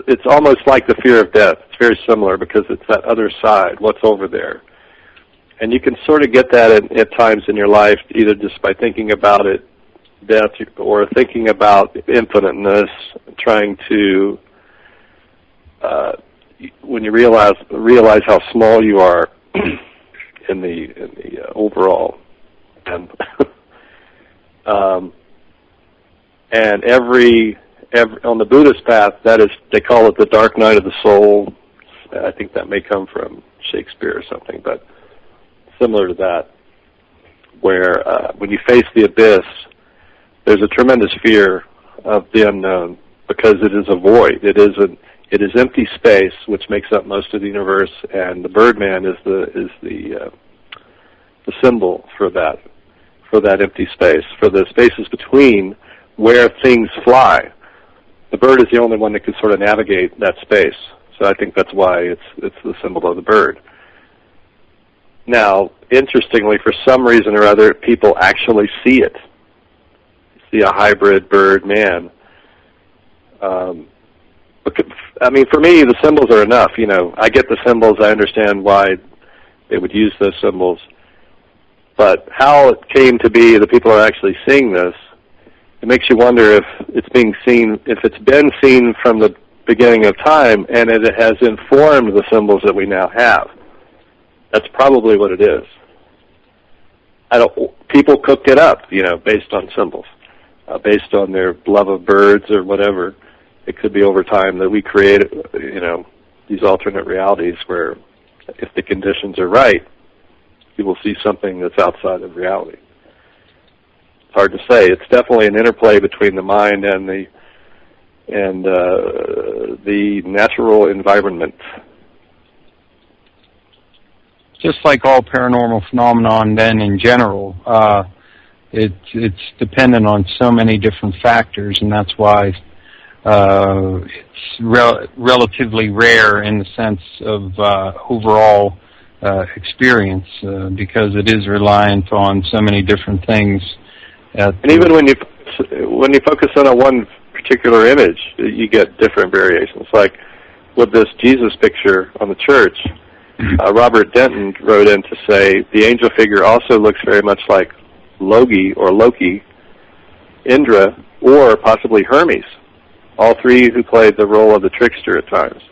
B: It's almost like the fear of death. It's very similar because it's that other side, what's over there, and you can sort of get that at times in your life, either just by thinking about it, death, or thinking about infiniteness, trying to. When you realize how small you are in the overall, and every on the Buddhist path, that is, they call it the dark night of the soul. I think that may come from Shakespeare or something, but similar to that, where when you face the abyss, there's a tremendous fear of the unknown because it is a void. It is empty space, which makes up most of the universe, and the Birdman is the symbol for that empty space, for the spaces between where things fly. The bird is the only one that can sort of navigate that space. So I think that's why it's the symbol of the bird. Now, interestingly, for some reason or other, people actually see it. See a hybrid bird-man. I mean, for me, the symbols are enough. I get the symbols. I understand why they would use those symbols. But how it came to be that people are actually seeing this, it makes you wonder if it's being seen, if it's been seen from the beginning of time, and it has informed the symbols that we now have. That's probably what it is. People cooked it up, based on symbols, based on their love of birds or whatever. it could be over time that we create, these alternate realities where if the conditions are right, you will see something that's outside of reality. It's hard to say. It's definitely an interplay between the mind and the natural environment.
C: Just like all paranormal phenomenon, then in general, it's dependent on so many different factors, and that's why it's relatively rare in the sense of overall experience, because it is reliant on so many different things.
B: And even when you focus on one particular image, you get different variations. Like with this Jesus picture on the church, Robert Denton wrote in to say the angel figure also looks very much like Logi or Loki, Indra, or possibly Hermes, all three who played the role of the trickster at times.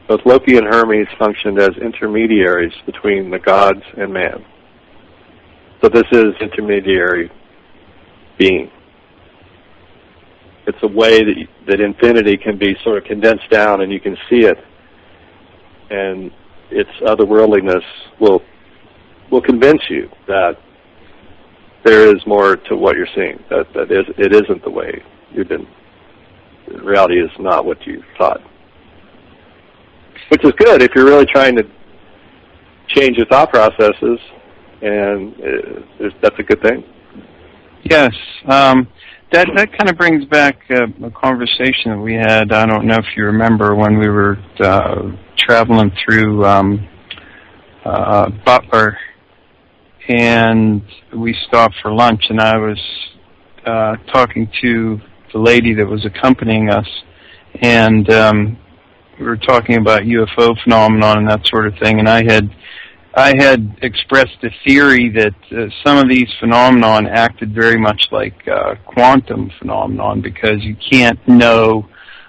B: Both Loki and Hermes functioned as intermediaries between the gods and man. So this is intermediary being. It's a way that infinity can be sort of condensed down and you can see it, and its otherworldliness will convince you that there is more to what you're seeing, that it isn't the way you've been. Reality is not what you thought. Which is good if you're really trying to change your thought processes, and that's a good thing.
C: Yes. That kind of brings back a conversation that we had, I don't know if you remember, when we were traveling through Butler, and we stopped for lunch, and I was talking to the lady that was accompanying us, and we were talking about UFO phenomenon and that sort of thing, and I had expressed a theory that some of these phenomenon acted very much like quantum phenomenon, because you can't know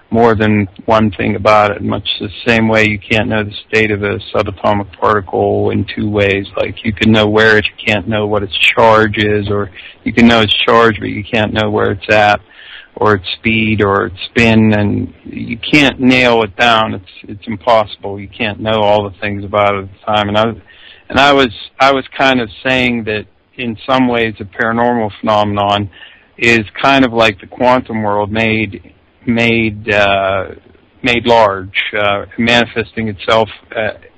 C: more than one thing about it, much the same way you can't know the state of a subatomic particle in two ways. Like you can know where you can't know what its charge is, or you can know its charge but you can't know where it's at, or its speed, or its spin, and you can't nail it down. It's impossible. You can't know all the things about it at the time. And I was kind of saying that in some ways the paranormal phenomenon is kind of like the quantum world made large, manifesting itself at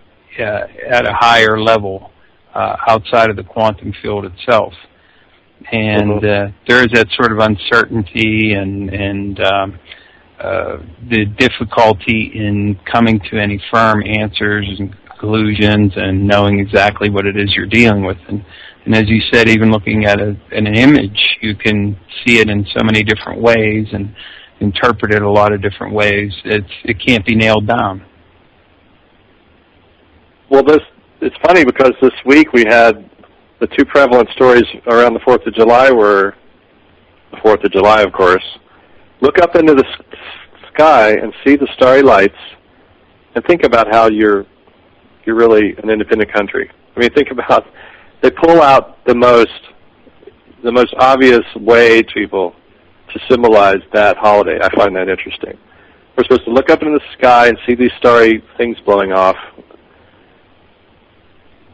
C: a higher level outside of the quantum field itself. And there is that sort of uncertainty and the difficulty in coming to any firm answers and conclusions and knowing exactly what it is you're dealing with. And as you said, even looking at an image, you can see it in so many different ways and interpret it a lot of different ways. It can't be nailed down.
B: Well, it's funny because this week we had the two prevalent stories around the 4th of July were the 4th of July, of course. Look up into the sky and see the starry lights and think about how you're really an independent country. I mean, think about, they pull out the most obvious way to people to symbolize that holiday. I find that interesting. We're supposed to look up into the sky and see these starry things blowing off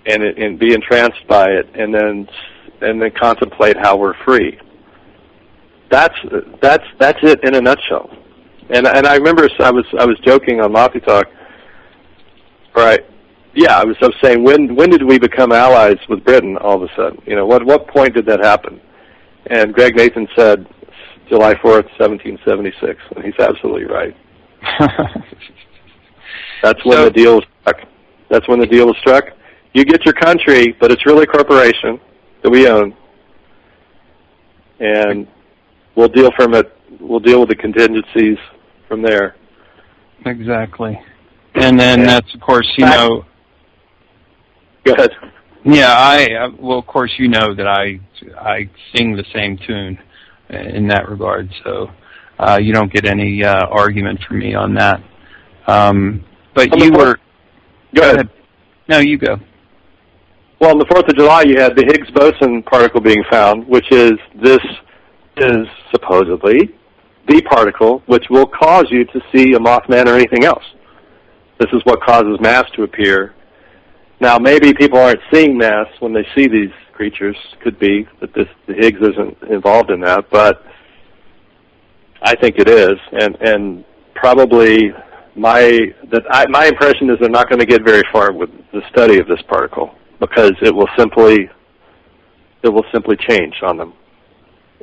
B: and be entranced by it, and then contemplate how we're free. That's it in a nutshell. And I remember I was joking on Lofty Talk. Right? Yeah, I was saying when did we become allies with Britain all of a sudden? What point did that happen? And Greg Nathan said July 4th, 1776, and he's absolutely right. That's when the deal was struck. That's when the deal was struck. You get your country, but it's really a corporation that we own, and we'll deal from it. We'll deal with the contingencies from there.
C: Exactly, and then that's of course
B: Go ahead.
C: Yeah, well, of course that I sing the same tune in that regard, so you don't get any argument from me on that. But you were.
B: Go ahead.
C: No, you go.
B: Well, on the 4th of July, you had the Higgs boson particle being found, which is supposedly the particle, which will cause you to see a Mothman or anything else. This is what causes mass to appear. Now, maybe people aren't seeing mass when they see these creatures. Could be that the Higgs isn't involved in that, but I think it is, and probably my impression is they're not going to get very far with the study of this particle because it will simply change on them,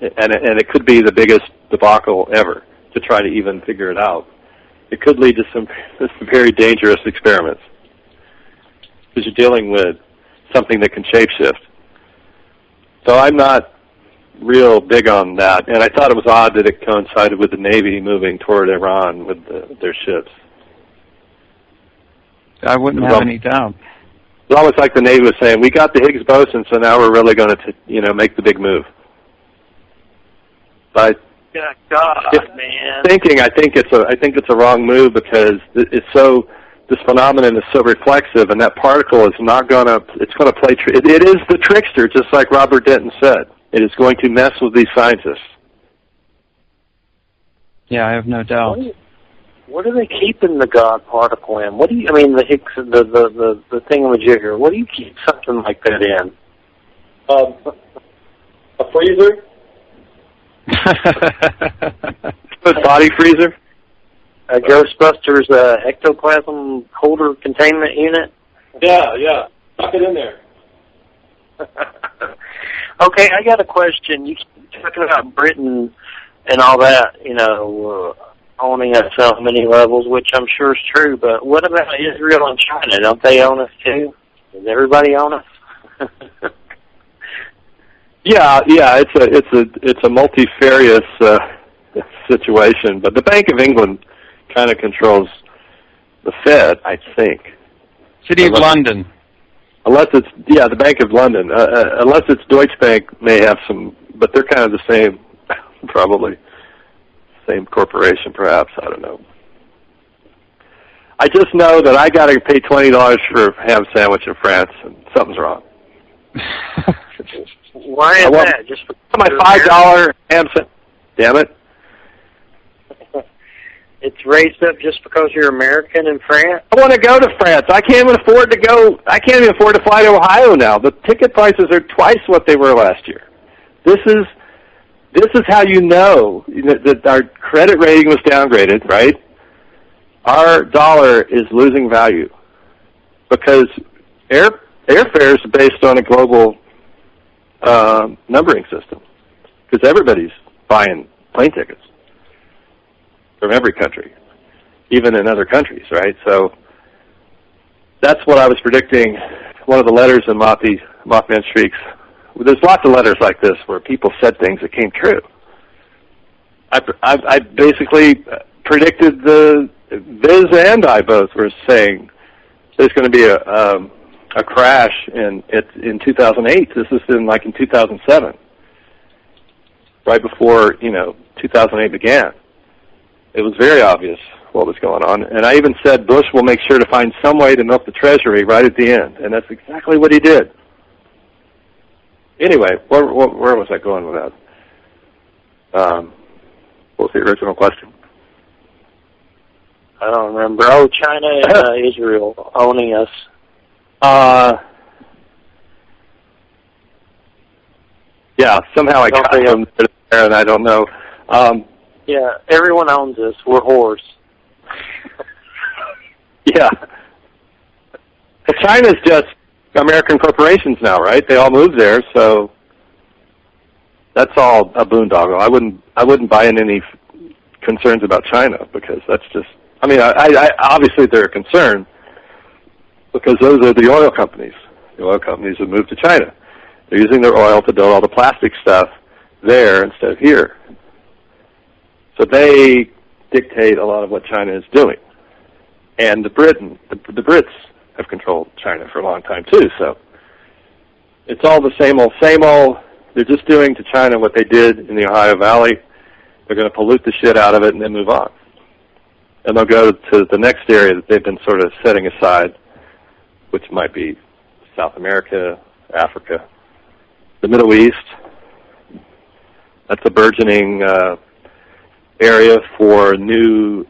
B: and it could be the biggest debacle ever to try to even figure it out. It could lead to some very dangerous experiments because you're dealing with something that can shapeshift. So I'm not real big on that, and I thought it was odd that it coincided with the Navy moving toward Iran with their ships.
C: I wouldn't have any doubt.
B: It's almost like the Navy was saying, "We got the Higgs boson, so now we're really going to, make the big move." But
A: man.
B: I think it's a wrong move because this phenomenon is so reflexive, and that particle is not going to. It's going to play. It is the trickster, just like Robert Denton said. It is going to mess with these scientists.
C: Yeah, I have no doubt.
A: What are they keeping the God particle in? The Higgs, the thingamajigger? What do you keep something like that in?
B: A freezer. A body freezer.
A: A Ghostbusters ectoplasm holder containment unit.
B: Yeah. Tuck it in there.
A: Okay, I got a question. You keep talking about Britain and all that, owning us on many levels, which I'm sure is true, but what about Israel and China? Don't they own us too? Does everybody own us?
B: Yeah, it's a multifarious situation, but the Bank of England kind of controls the Fed, I think.
C: City of London.
B: Unless it's, the Bank of London. Unless it's Deutsche Bank may have some, but they're kind of the same, probably. Same corporation, perhaps. I don't know. I just know that I got to pay $20 for a ham sandwich in France, and something's wrong.
A: Why is that? Just for
B: my $5 ham sandwich. Damn it.
A: It's raised up just because you're American in France?
B: I want to go to France. I can't even afford to go. I can't even afford to fly to Ohio now. The ticket prices are twice what they were last year. This is how you know that our credit rating was downgraded, right? Our dollar is losing value because airfares are based on a global numbering system because everybody's buying plane tickets from every country, even in other countries, right? So that's what I was predicting. One of the letters in Mothman Shrieks. There's lots of letters like this where people said things that came true. I basically predicted Viz and I both were saying there's going to be a crash in 2008. This is in 2007, right before 2008 began. It was very obvious what was going on, and I even said Bush will make sure to find some way to milk the Treasury right at the end, and that's exactly what he did. Anyway, where was I going with that? What was the original question?
A: I don't remember. Oh, China and Israel owning us.
B: Yeah, somehow I got them there, and I don't know.
A: Yeah, everyone owns us. We're whores.
B: Yeah. Well, China's just American corporations now, right? They all moved there, so that's all a boondoggle. I wouldn't buy in any concerns about China because that's just. I mean, I obviously they're a concern because those are the oil companies. The oil companies have moved to China. They're using their oil to build all the plastic stuff there instead of here. So they dictate a lot of what China is doing. And the Brits have controlled China for a long time too, so it's all the same old. They're just doing to China what they did in the Ohio Valley. They're going to pollute the shit out of it and then move on. And they'll go to the next area that they've been sort of setting aside, which might be South America, Africa, the Middle East. That's a burgeoning area for new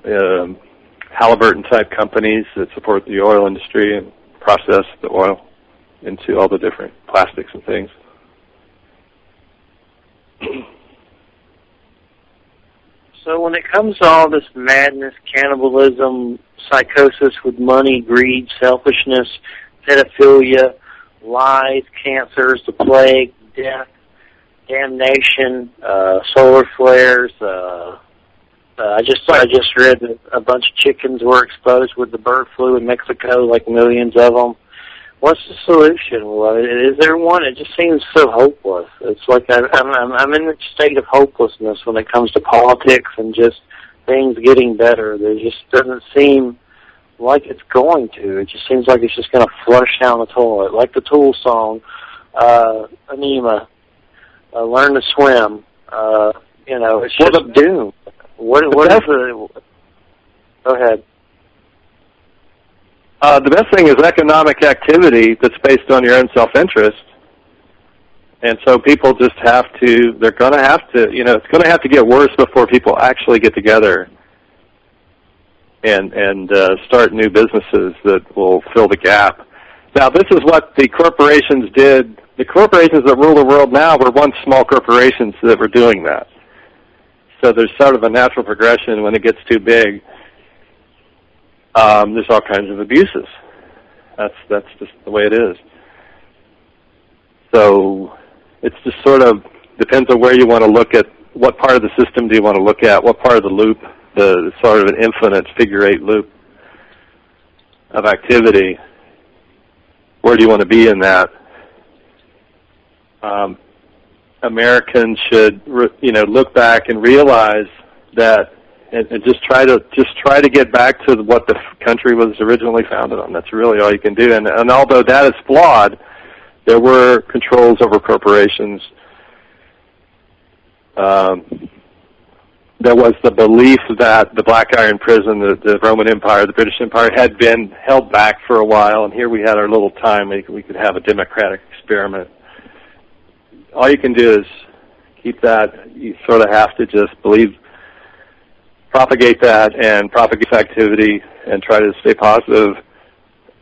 B: Halliburton-type companies that support the oil industry and process the oil into all the different plastics and things.
A: So when it comes to all this madness, cannibalism, psychosis with money, greed, selfishness, pedophilia, lies, cancers, the plague, death, damnation, solar flares, I just read that a bunch of chickens were exposed with the bird flu in Mexico, like millions of them. What's the solution? Well, is there one? It just seems so hopeless. It's like I'm in a state of hopelessness when it comes to politics and just things getting better. There just doesn't seem like it's going to. It just seems like it's just going to flush down the toilet, like the Tool song, Anema, Learn to Swim. It's just doom. What is the... Go ahead.
B: The best thing is economic activity that's based on your own self-interest. And so people just they're going to have to, it's going to have to get worse before people actually get together and start new businesses that will fill the gap. Now, this is what the corporations did. The corporations that rule the world now were once small corporations that were doing that. So there's sort of a natural progression. When it gets too big, there's all kinds of abuses. That's just the way it is. So it's just sort of depends on where you want to look at. What part of the system do you want to look at? What part of the loop, the sort of an infinite figure-8 loop of activity, where do you want to be in that? Americans should, look back and realize that, and just try to get back to what the country was originally founded on. That's really all you can do. And although that is flawed, there were controls over corporations. There was the belief that the Black Iron Prison, the Roman Empire, the British Empire, had been held back for a while, and here we had our little time. We could have a democratic experiment. All you can do is keep that. You sort of have to just propagate that and propagate activity and try to stay positive.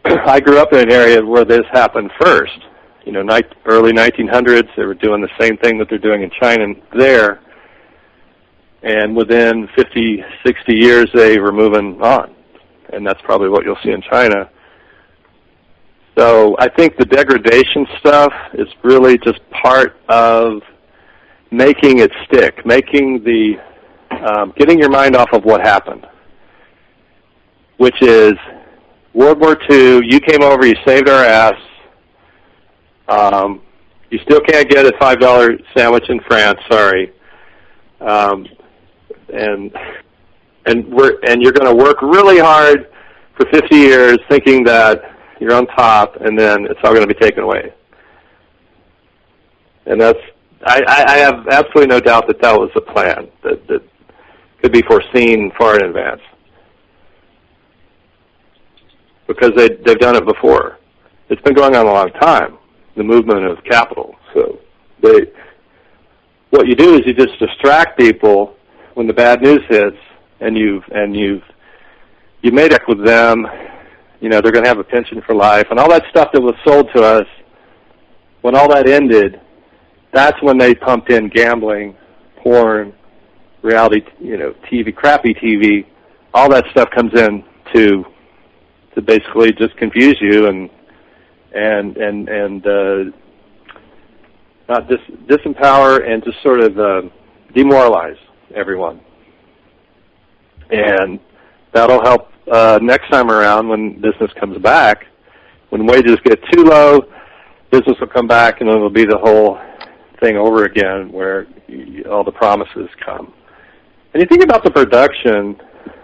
B: I grew up in an area where this happened first. Early 1900s, they were doing the same thing that they're doing in China there. And within 50, 60 years, they were moving on. And that's probably what you'll see in China. So I think the degradation stuff is really just part of making it stick, getting your mind off of what happened, which is World War II, you came over, you saved our ass. You still can't get a $5 sandwich in France, sorry. And you're going to work really hard for 50 years thinking that you're on top, and then it's all going to be taken away. And I have absolutely no doubt that was the plan that could be foreseen far in advance, because they've done it before. It's been going on a long time, the movement of capital. So what you do is you just distract people when the bad news hits, and you've made up with them. They're going to have a pension for life, and all that stuff that was sold to us. When all that ended, that's when they pumped in gambling, porn, reality, TV, crappy TV. All that stuff comes in to basically just confuse you and not disempower and just sort of demoralize everyone. And that'll help next time around when business comes back. When wages get too low, business will come back, and it'll be the whole thing over again where all the promises come. And you think about the production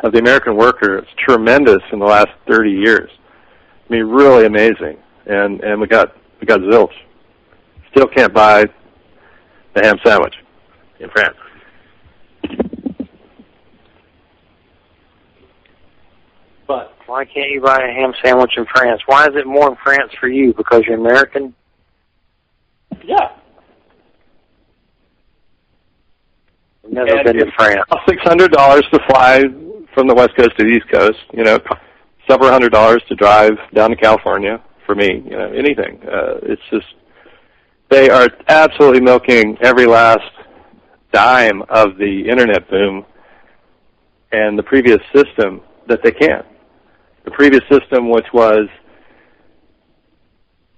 B: of the American worker, it's tremendous in the last 30 years. I mean, really amazing. And we got zilch. Still can't buy the ham sandwich in France. But
A: why can't you buy a ham sandwich in France? Why is it more in France for you? Because you're American?
B: Yeah.
A: No, never been to France.
B: $600 to fly from the West Coast to the East Coast, several $100 to drive down to California for me, anything. It's just, they are absolutely milking every last dime of the internet boom and the previous system that they can. The previous system, which was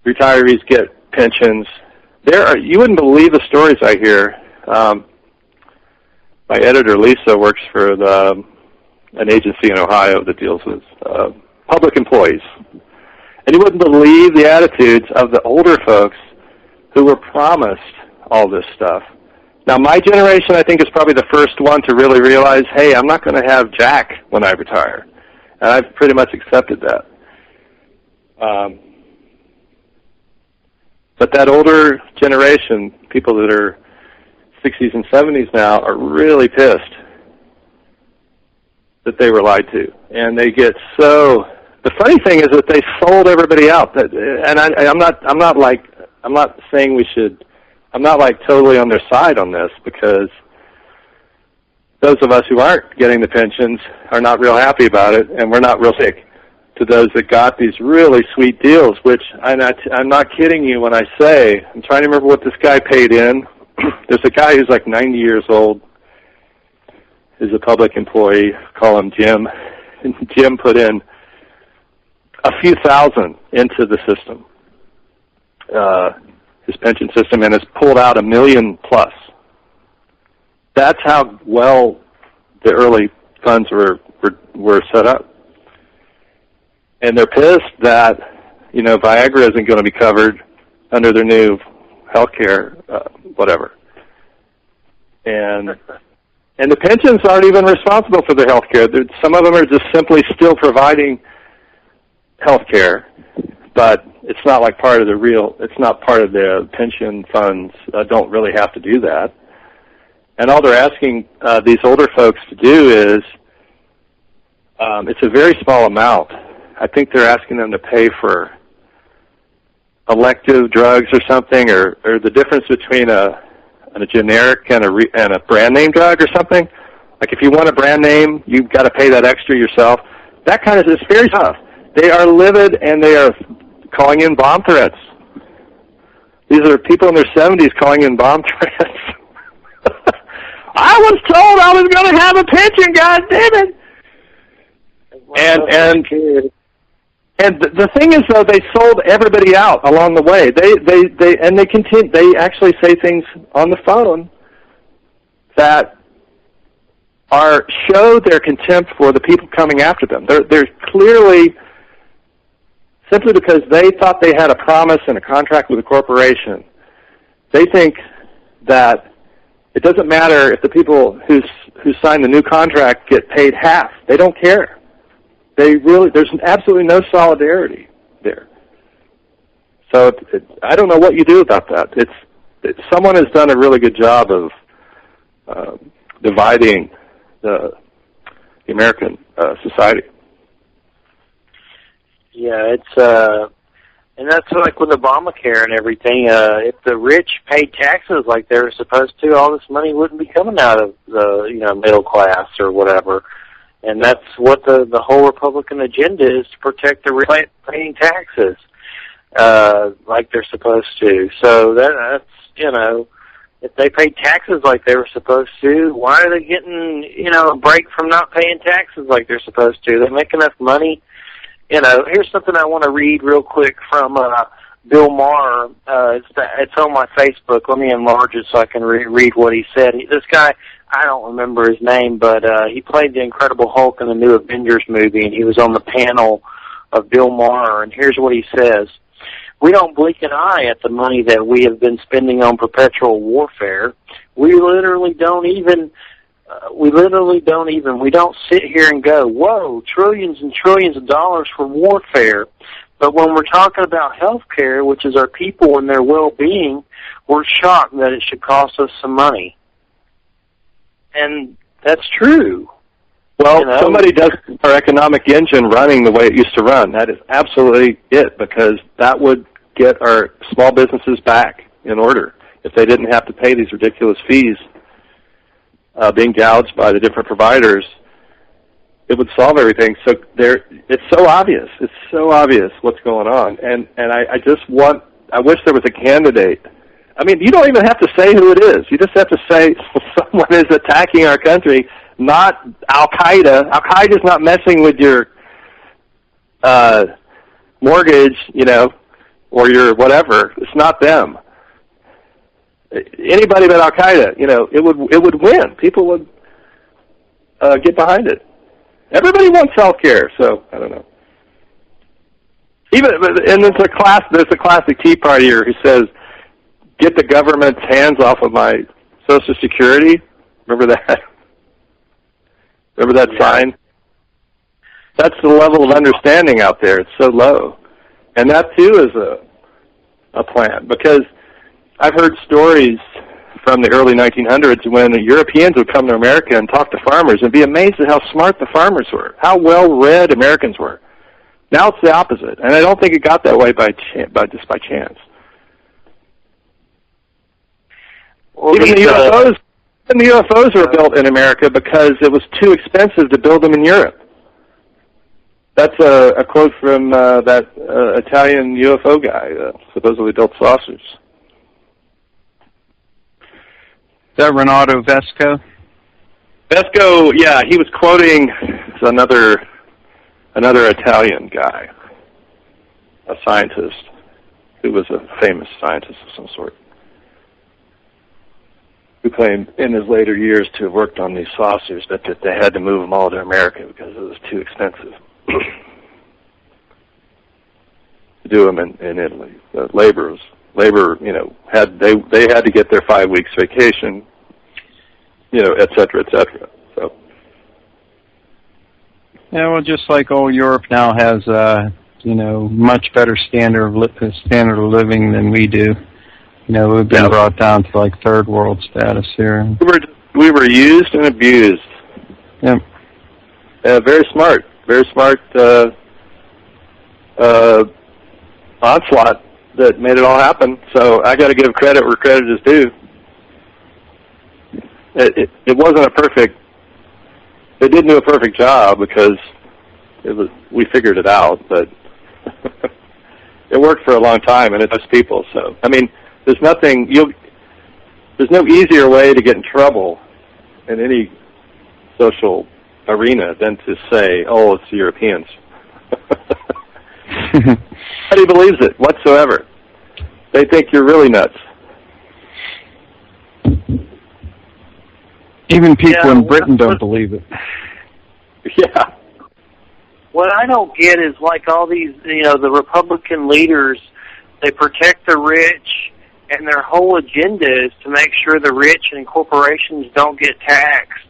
B: retirees get pensions. You wouldn't believe the stories I hear. My editor, Lisa, works for an agency in Ohio that deals with public employees. And you wouldn't believe the attitudes of the older folks who were promised all this stuff. Now, my generation, I think, is probably the first one to really realize, hey, I'm not going to have jack when I retire. And I've pretty much accepted that. But that older generation, people that are 60s and 70s now, are really pissed that they were lied to. And they get so... The funny thing is that they sold everybody out. And I'm not saying we should... I'm not totally on their side on this, because those of us who aren't getting the pensions are not real happy about it, and we're not real sick to those that got these really sweet deals, which I'm not kidding you when I say, I'm trying to remember what this guy paid in. There's a guy who's like 90 years old, is a public employee, call him Jim, and Jim put in a few thousand into the system, his pension system, and has pulled out $1 million plus. That's how well the early funds were set up. And they're pissed that, Viagra isn't going to be covered under their new health care, whatever. And the pensions aren't even responsible for their health care. Some of them are just simply still providing health care, but it's not part of it's not part of the pension funds, don't really have to do that. And all they're asking these older folks to do is, it's a very small amount. I think they're asking them to pay for elective drugs or something, or the difference between a generic and a brand name drug or something. Like if you want a brand name, you've got to pay that extra yourself. That kind of, it's very tough. They are livid, and they are calling in bomb threats. These are people in their 70s calling in bomb threats. I was told I was going to have a pension, God damn it! And the thing is, though, they sold everybody out along the way. They continue. They actually say things on the phone that show their contempt for the people coming after them. They're clearly, simply because they thought they had a promise and a contract with a corporation, they think that it doesn't matter if the people who sign the new contract get paid half. They don't care. There's absolutely no solidarity there. So I don't know what you do about that. Someone has done a really good job of dividing the American society.
A: Yeah, and that's like with Obamacare and everything. If the rich paid taxes like they were supposed to, all this money wouldn't be coming out of the middle class or whatever. And that's what the whole Republican agenda is, to protect the rich paying taxes like they're supposed to. So that's if they paid taxes like they were supposed to, why are they getting a break from not paying taxes like they're supposed to? They make enough money. Here's something I want to read real quick from Bill Maher. It's on my Facebook. Let me enlarge it so I can read what he said. This guy, I don't remember his name, but he played the Incredible Hulk in the new Avengers movie, and he was on the panel of Bill Maher, and here's what he says. We don't blink an eye at the money that we have been spending on perpetual warfare. We don't sit here and go, whoa, trillions and trillions of dollars for warfare. But when we're talking about health care, which is our people and their well-being, we're shocked that it should cost us some money. And that's true.
B: Well, somebody does our economic engine running the way it used to run. That is absolutely it, because that would get our small businesses back in order if they didn't have to pay these ridiculous fees being gouged by the different providers, it would solve everything. So it's so obvious. It's so obvious what's going on. And I wish there was a candidate. I mean, you don't even have to say who it is. You just have to say someone is attacking our country, not Al-Qaeda. Al-Qaeda's not messing with your mortgage, or your whatever. It's not them. Anybody but Al-Qaeda, it would win. People would get behind it. Everybody wants health care, so I don't know. And there's a classic Tea Partier who says, "Get the government's hands off of my Social Security." Remember that? Remember that sign? That's the level of understanding out there. It's so low, and that too is a plan, because I've heard stories from the early 1900s when the Europeans would come to America and talk to farmers and be amazed at how smart the farmers were, how well-read Americans were. Now it's the opposite, and I don't think it got that way just by chance.
A: Well,
B: even the UFOs were built in America because it was too expensive to build them in Europe. That's a quote from that Italian UFO guy, supposedly built saucers.
C: Is that Renato Vesco?
B: Vesco, yeah, he was quoting another Italian guy, a scientist who was a famous scientist of some sort, who claimed in his later years to have worked on these saucers, but that they had to move them all to America because it was too expensive to do them in Italy. Labor, they had to get their 5 weeks vacation, et cetera, et cetera. So.
C: Yeah, well, just like old Europe now has, much better standard of living than we do. We've been brought down to like third world status here.
B: We were used and abused.
C: Yep.
B: Very smart onslaught that made it all happen. So I got to give credit where credit is due. It wasn't a perfect. They didn't do a perfect job because we figured it out, but it worked for a long time, and it does people. So I mean, there's no easier way to get in trouble in any social arena than to say, "Oh, it's the Europeans." Nobody believes it whatsoever. They think you're really nuts.
C: Even people in Britain don't believe it.
B: Yeah.
A: What I don't get is like all these, the Republican leaders, they protect the rich, and their whole agenda is to make sure the rich and corporations don't get taxed.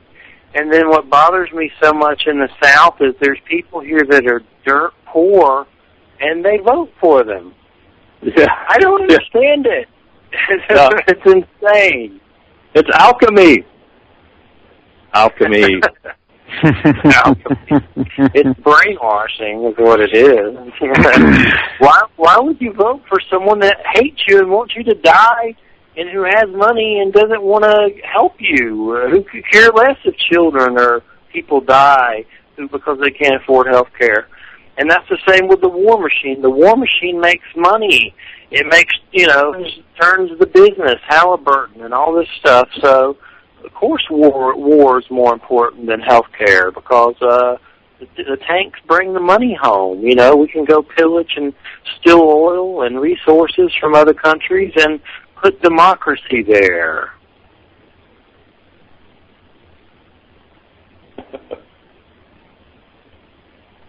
A: And then what bothers me so much in the South is there's people here that are dirt poor, and they vote for them.
B: Yeah.
A: I don't understand it. It's insane.
B: It's alchemy. Alchemy.
A: It's brainwashing is what it is. Why would you vote for someone that hates you and wants you to die and who has money and doesn't want to help you, who could care less if children or people die because they can't afford health care? And that's the same with the war machine. The war machine makes money. It makes, turns the business, Halliburton and all this stuff. So, of course, war is more important than health care because the tanks bring the money home. We can go pillage and steal oil and resources from other countries and put democracy there.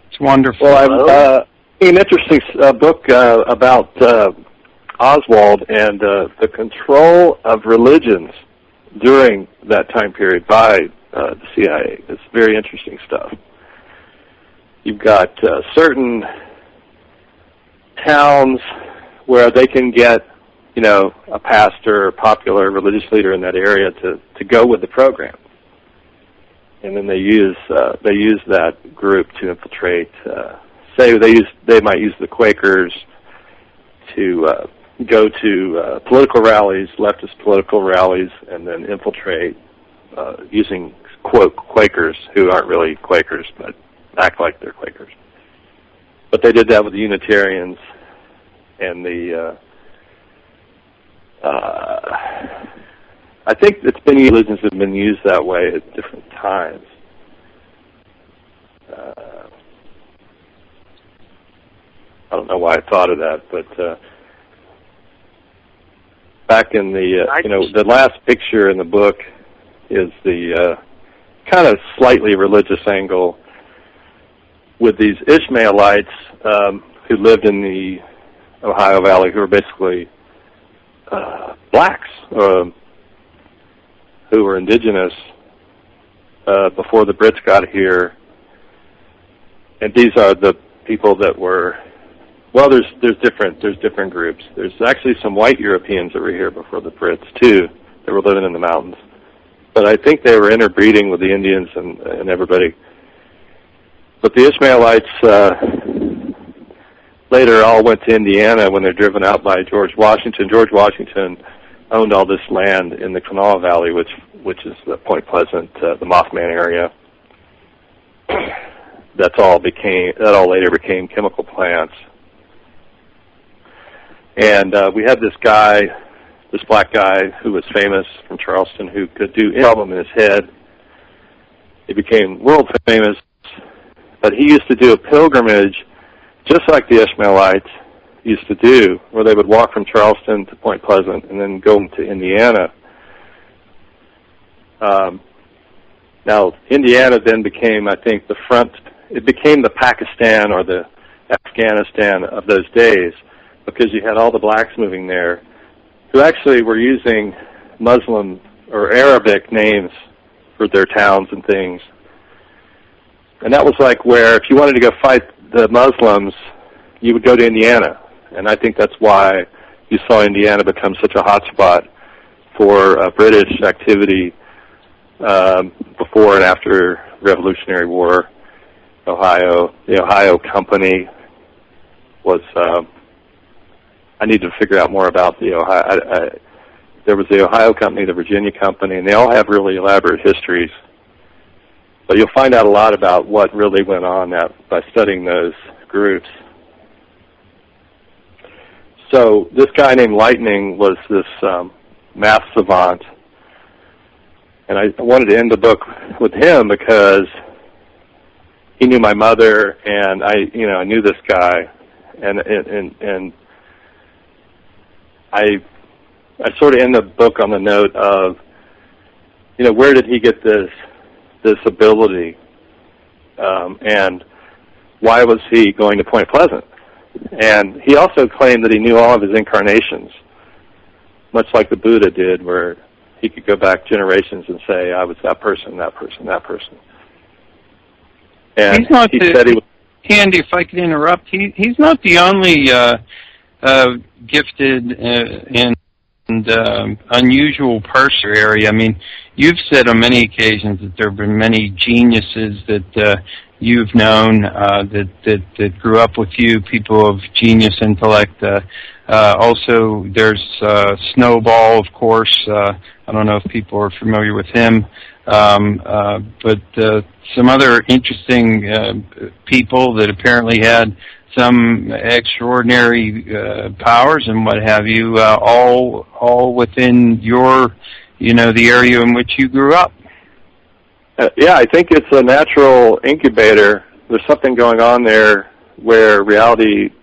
C: It's wonderful.
B: Well, I'm an interesting book about Oswald and the control of religions during that time period by the CIA. It's very interesting stuff. You've got certain towns where they can get, a pastor or popular religious leader in that area to go with the program, and then they use that group to infiltrate. They might use the Quakers to go to political rallies, leftist political rallies, and then infiltrate using, quote, Quakers, who aren't really Quakers, but act like they're Quakers. But they did that with the Unitarians and the, I think it's been, religions have been used that way at different times. I don't know why I thought of that, but back in the, the last picture in the book is the kind of slightly religious angle with these Ishmaelites who lived in the Ohio Valley, who were basically blacks, who were indigenous before the Brits got here. And these are the people that were, well, there's different groups. There's actually some white Europeans that were here before the Brits too, that were living in the mountains. But I think they were interbreeding with the Indians and everybody. But the Ishmaelites later all went to Indiana when they're driven out by George Washington. George Washington owned all this land in the Kanawha Valley, which is the Point Pleasant, the Mothman area. That all later became chemical plants. And we had this black guy who was famous from Charleston who could do any problem in his head. He became world famous, but he used to do a pilgrimage just like the Ishmaelites used to do, where they would walk from Charleston to Point Pleasant and then go to Indiana. Now, Indiana then became, I think, it became the Pakistan or the Afghanistan of those days, because you had all the blacks moving there who actually were using Muslim or Arabic names for their towns and things. And that was like where if you wanted to go fight the Muslims, you would go to Indiana. And I think that's why you saw Indiana become such a hot spot for British activity before and after Revolutionary War. The Ohio Company was, I need to figure out more about the Ohio, there was the Ohio Company, the Virginia Company, and they all have really elaborate histories. But you'll find out a lot about what really went on by studying those groups. So this guy named Lightning was this math savant, and I wanted to end the book with him because he knew my mother, and I knew this guy, and I sort of end the book on the note of, where did he get this ability, and why was he going to Point Pleasant? And he also claimed that he knew all of his incarnations, much like the Buddha did, where he could go back generations and say, I was that person, that person, that person. And he said he was...
C: Andy, if I could interrupt, he's not the only gifted and unusual person area. I mean, you've said on many occasions that there have been many geniuses that you've known that grew up with you, people of genius intellect. Also, there's Snowball, of course. I don't know if people are familiar with him. But some other interesting people that apparently had some extraordinary powers and what have you, all within your, the area in which you grew up.
B: Yeah, I think it's a natural incubator. There's something going on there where reality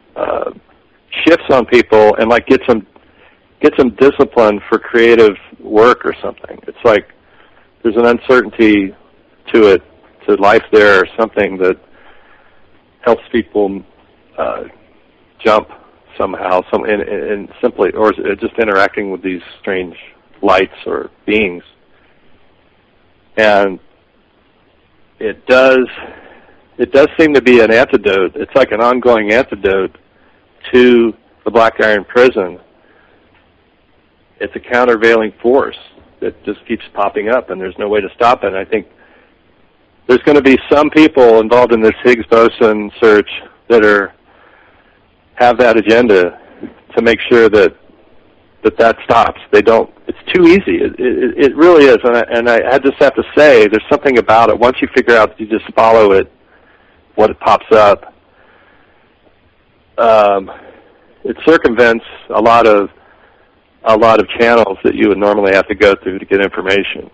B: shifts on people and gets them disciplined for creative work or something. It's like there's an uncertainty to it, to life there, or something that helps people jump somehow, and simply, or just interacting with these strange lights or beings. And it does seem to be an antidote. It's like an ongoing antidote to the Black Iron Prison. It's a countervailing force that just keeps popping up, and there's no way to stop it. And I think there's going to be some people involved in this Higgs boson search that have that agenda to make sure that stops. They don't. It's too easy. It really is, and I just have to say, there's something about it. Once you figure out that you just follow it, what it pops up, it circumvents a lot of channels that you would normally have to go through to get information.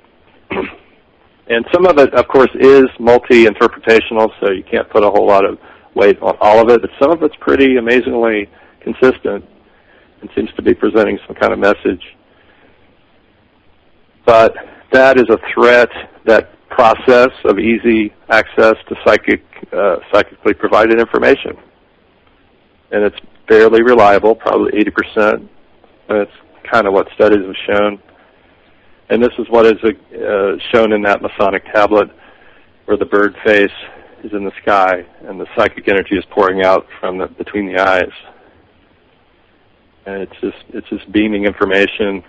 B: And some of it, of course, is multi-interpretational, so you can't put a whole lot of weight on all of it, but some of it's pretty amazingly consistent and seems to be presenting some kind of message. But that is a threat, that process of easy access to psychically provided information. And it's fairly reliable, probably 80%. And it's kind of what studies have shown. And this is what is shown in that Masonic tablet, where the bird face is in the sky and the psychic energy is pouring out from between the eyes. And it's just beaming information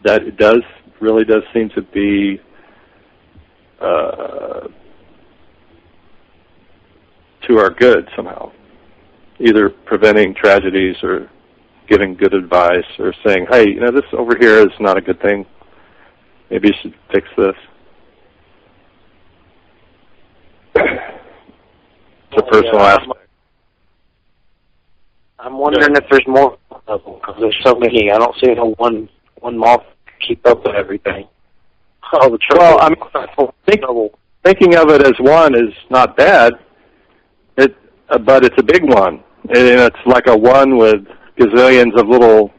B: that it really does seem to be to our good somehow, either preventing tragedies or giving good advice or saying, hey, this over here is not a good thing. Maybe you should fix this. It's a personal aspect.
A: I'm wondering if there's more of them, because there's so many. I don't see no one moth keep up with everything. Oh, the trouble.
B: Well, I mean, thinking of it as one is not bad, but it's a big one. And it's like a one with gazillions of little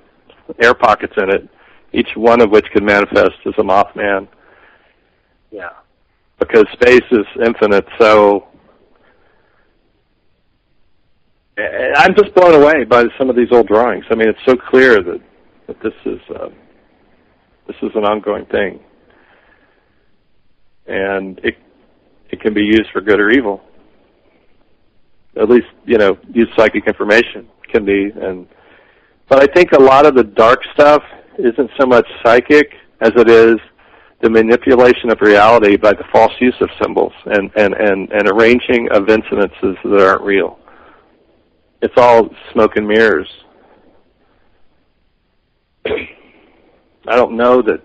B: air pockets in it, each one of which could manifest as a Mothman.
A: Yeah.
B: Because space is infinite, so I'm just blown away by some of these old drawings. I mean, it's so clear that this is an ongoing thing, and it can be used for good or evil. At least, use psychic information can be. But I think a lot of the dark stuff isn't so much psychic as it is the manipulation of reality by the false use of symbols and arranging of incidences that aren't real. It's all smoke and mirrors. I don't know that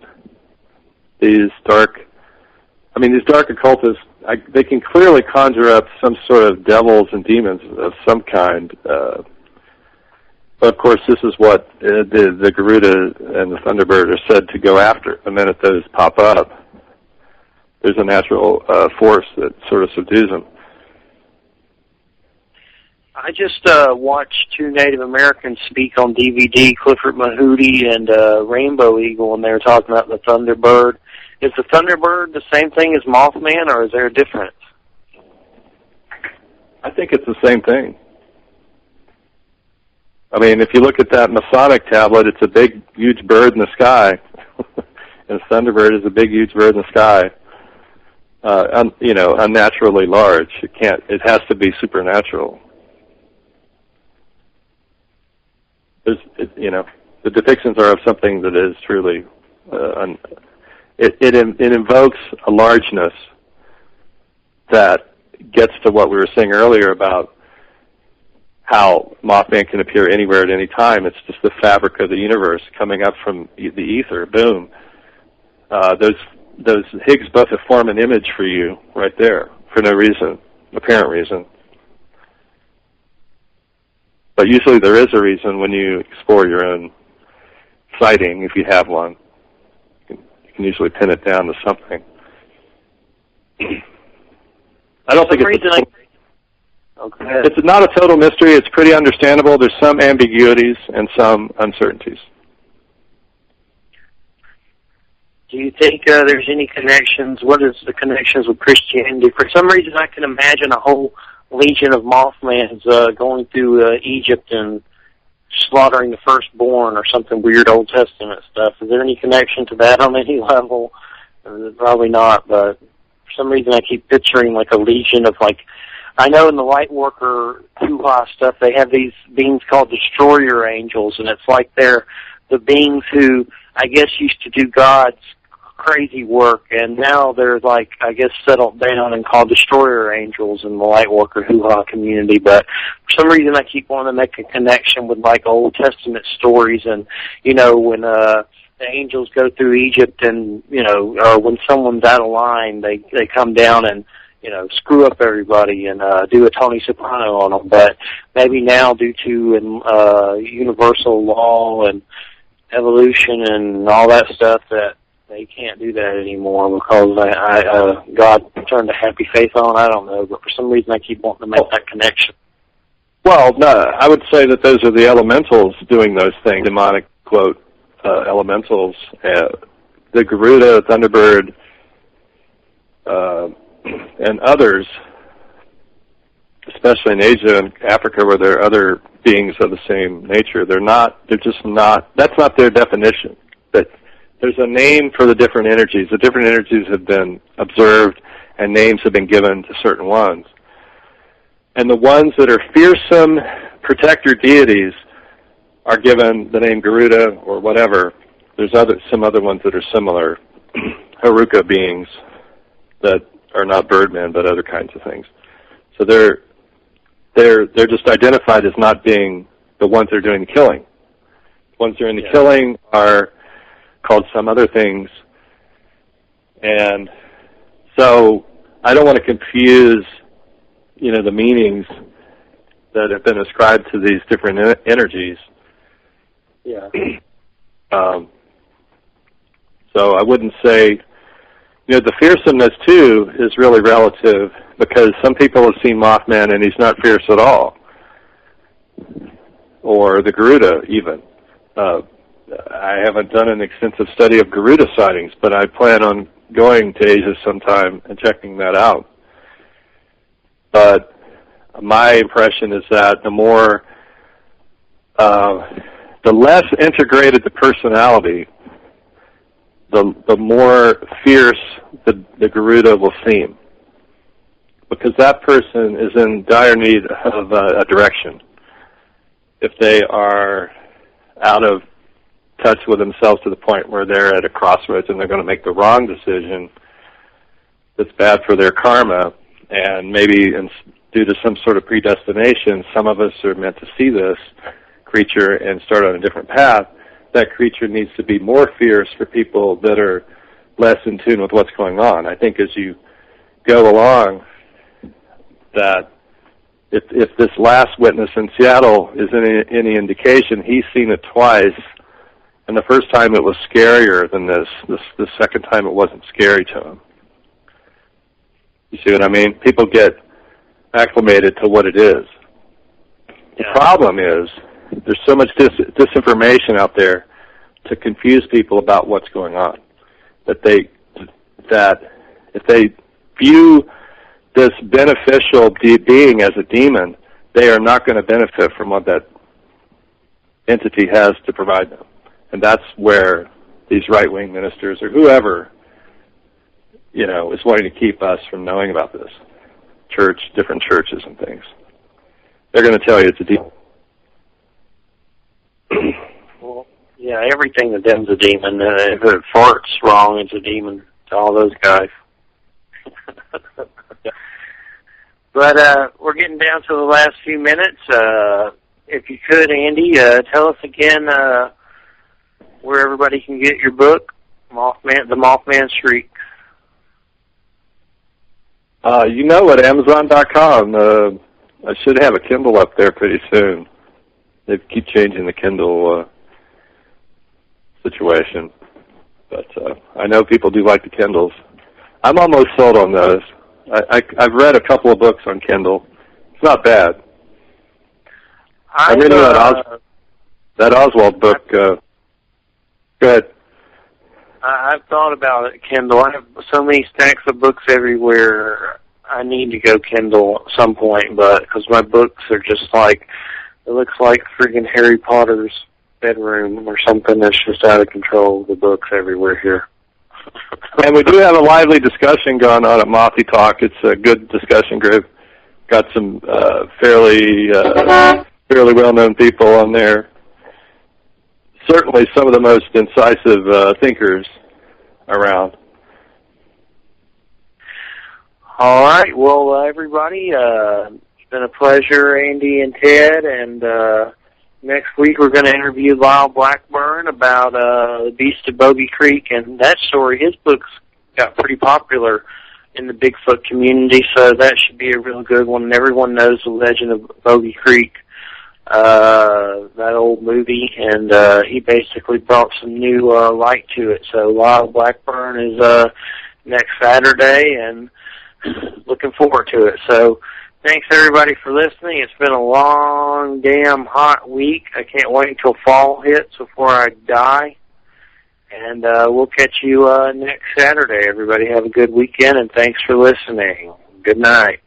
B: these dark occultists, they can clearly conjure up some sort of devils and demons of some kind. But of course, this is what the Garuda and the Thunderbird are said to go after. The minute those pop up, there's a natural force that sort of subdues them.
A: I just watched two Native Americans speak on DVD, Clifford Mahoody and Rainbow Eagle, and they were talking about the Thunderbird. Is the Thunderbird the same thing as Mothman, or is there a difference?
B: I think it's the same thing. I mean, if you look at that Masonic tablet, it's a big, huge bird in the sky. And a Thunderbird is a big, huge bird in the sky. Unnaturally large. It has to be supernatural. The depictions are of something that is truly, it invokes a largeness that gets to what we were saying earlier about how Mothman can appear anywhere at any time. It's just the fabric of the universe coming up from the ether. Boom. Those Higgs boson form an image for you right there for no reason, apparent reason. But usually there is a reason when you explore your own sighting, if you have one. You can usually pin it down to something. I don't think it's not a total mystery. It's pretty understandable. There's some ambiguities and some uncertainties.
A: Do you think there's any connections? What is the connections with Christianity? For some reason, I can imagine a whole legion of Mothmans going through Egypt and slaughtering the firstborn or something weird Old Testament stuff. Is there any connection to that on any level? Probably not, but for some reason I keep picturing like a legion of I know in the Lightworker hoo-ha stuff they have these beings called destroyer angels, and it's like they're the beings who I guess used to do God's crazy work, and now they're like, I guess, settled down and called Destroyer Angels in the Lightworker hoo-ha community. But for some reason, I keep wanting to make a connection with like Old Testament stories, and you know, when the angels go through Egypt, and you know, or when someone's out of line, they come down and, you know, screw up everybody and do a Tony Soprano on them. But maybe now, due to universal law and evolution and all that stuff, that they can't do that anymore because God turned a happy face on. I don't know, but for some reason I keep wanting to make that connection.
B: Well, no, I would say that those are the elementals doing those things, demonic, quote, elementals. The Garuda, Thunderbird, and others, especially in Asia and Africa where there are other beings of the same nature, they're just not, that's not their definition. That there's a name for the different energies. The different energies have been observed and names have been given to certain ones. And the ones that are fearsome protector deities are given the name Garuda or whatever. There's some other ones that are similar, Haruka beings that are not birdmen but other kinds of things. So they're just identified as not being the ones that are doing the killing. The ones that are in the killing are called some other things. And so I don't want to confuse, you know, the meanings that have been ascribed to these different energies.
A: Yeah.
B: So I wouldn't say, you know, the fearsomeness, too, is really relative because some people have seen Mothman and he's not fierce at all. Or the Garuda, even. I haven't done an extensive study of Garuda sightings, but I plan on going to Asia sometime and checking that out. But my impression is that the less integrated the personality, the more fierce the Garuda will seem. Because that person is in dire need of a direction. If they are out of touch with themselves to the point where they're at a crossroads and they're going to make the wrong decision that's bad for their karma, and maybe due to some sort of predestination, some of us are meant to see this creature and start on a different path, that creature needs to be more fierce for people that are less in tune with what's going on. I think as you go along, that if this last witness in Seattle is any indication, he's seen it twice, and the first time it was scarier than this. The second time it wasn't scary to him. You see what I mean? People get acclimated to what it is. The problem is there's so much disinformation out there to confuse people about what's going on, that if they view this beneficial being as a demon, they are not going to benefit from what that entity has to provide them. And that's where these right-wing ministers or whoever, you know, is wanting to keep us from knowing about this. Different churches and things. They're going to tell you it's a demon.
A: Well, yeah, everything to them's a demon. If it farts wrong, it's a demon to all those guys. But we're getting down to the last few minutes. If you could, Andy, tell us again where everybody can get your book, The Mothman Shriek.
B: You know, at Amazon.com. I should have a Kindle up there pretty soon. They keep changing the Kindle situation. But I know people do like the Kindles. I'm almost sold on those. I've read a couple of books on Kindle. It's not bad. I'm reading that Oswald book. Go ahead.
A: I've thought about it, Kindle. I have so many stacks of books everywhere. I need to go Kindle at some point, but because my books are just like, it looks like friggin' Harry Potter's bedroom or something that's just out of control. The books everywhere here.
B: And we do have a lively discussion going on at Mothy Talk. It's a good discussion group. Got some fairly well-known people on there. Certainly some of the most incisive thinkers around.
A: All right. Well, everybody, it's been a pleasure, Andy and Ted. And next week we're going to interview Lyle Blackburn about the Beast of Bogey Creek and that story. His books got pretty popular in the Bigfoot community, so that should be a real good one. And everyone knows the legend of Bogey Creek, that old movie, and he basically brought some new light to it. So Lyle Blackburn is next Saturday, and looking forward to it. So thanks, everybody, for listening. It's been a long, damn hot week. I can't wait until fall hits before I die. And we'll catch you next Saturday, everybody. Have a good weekend, and thanks for listening. Good night.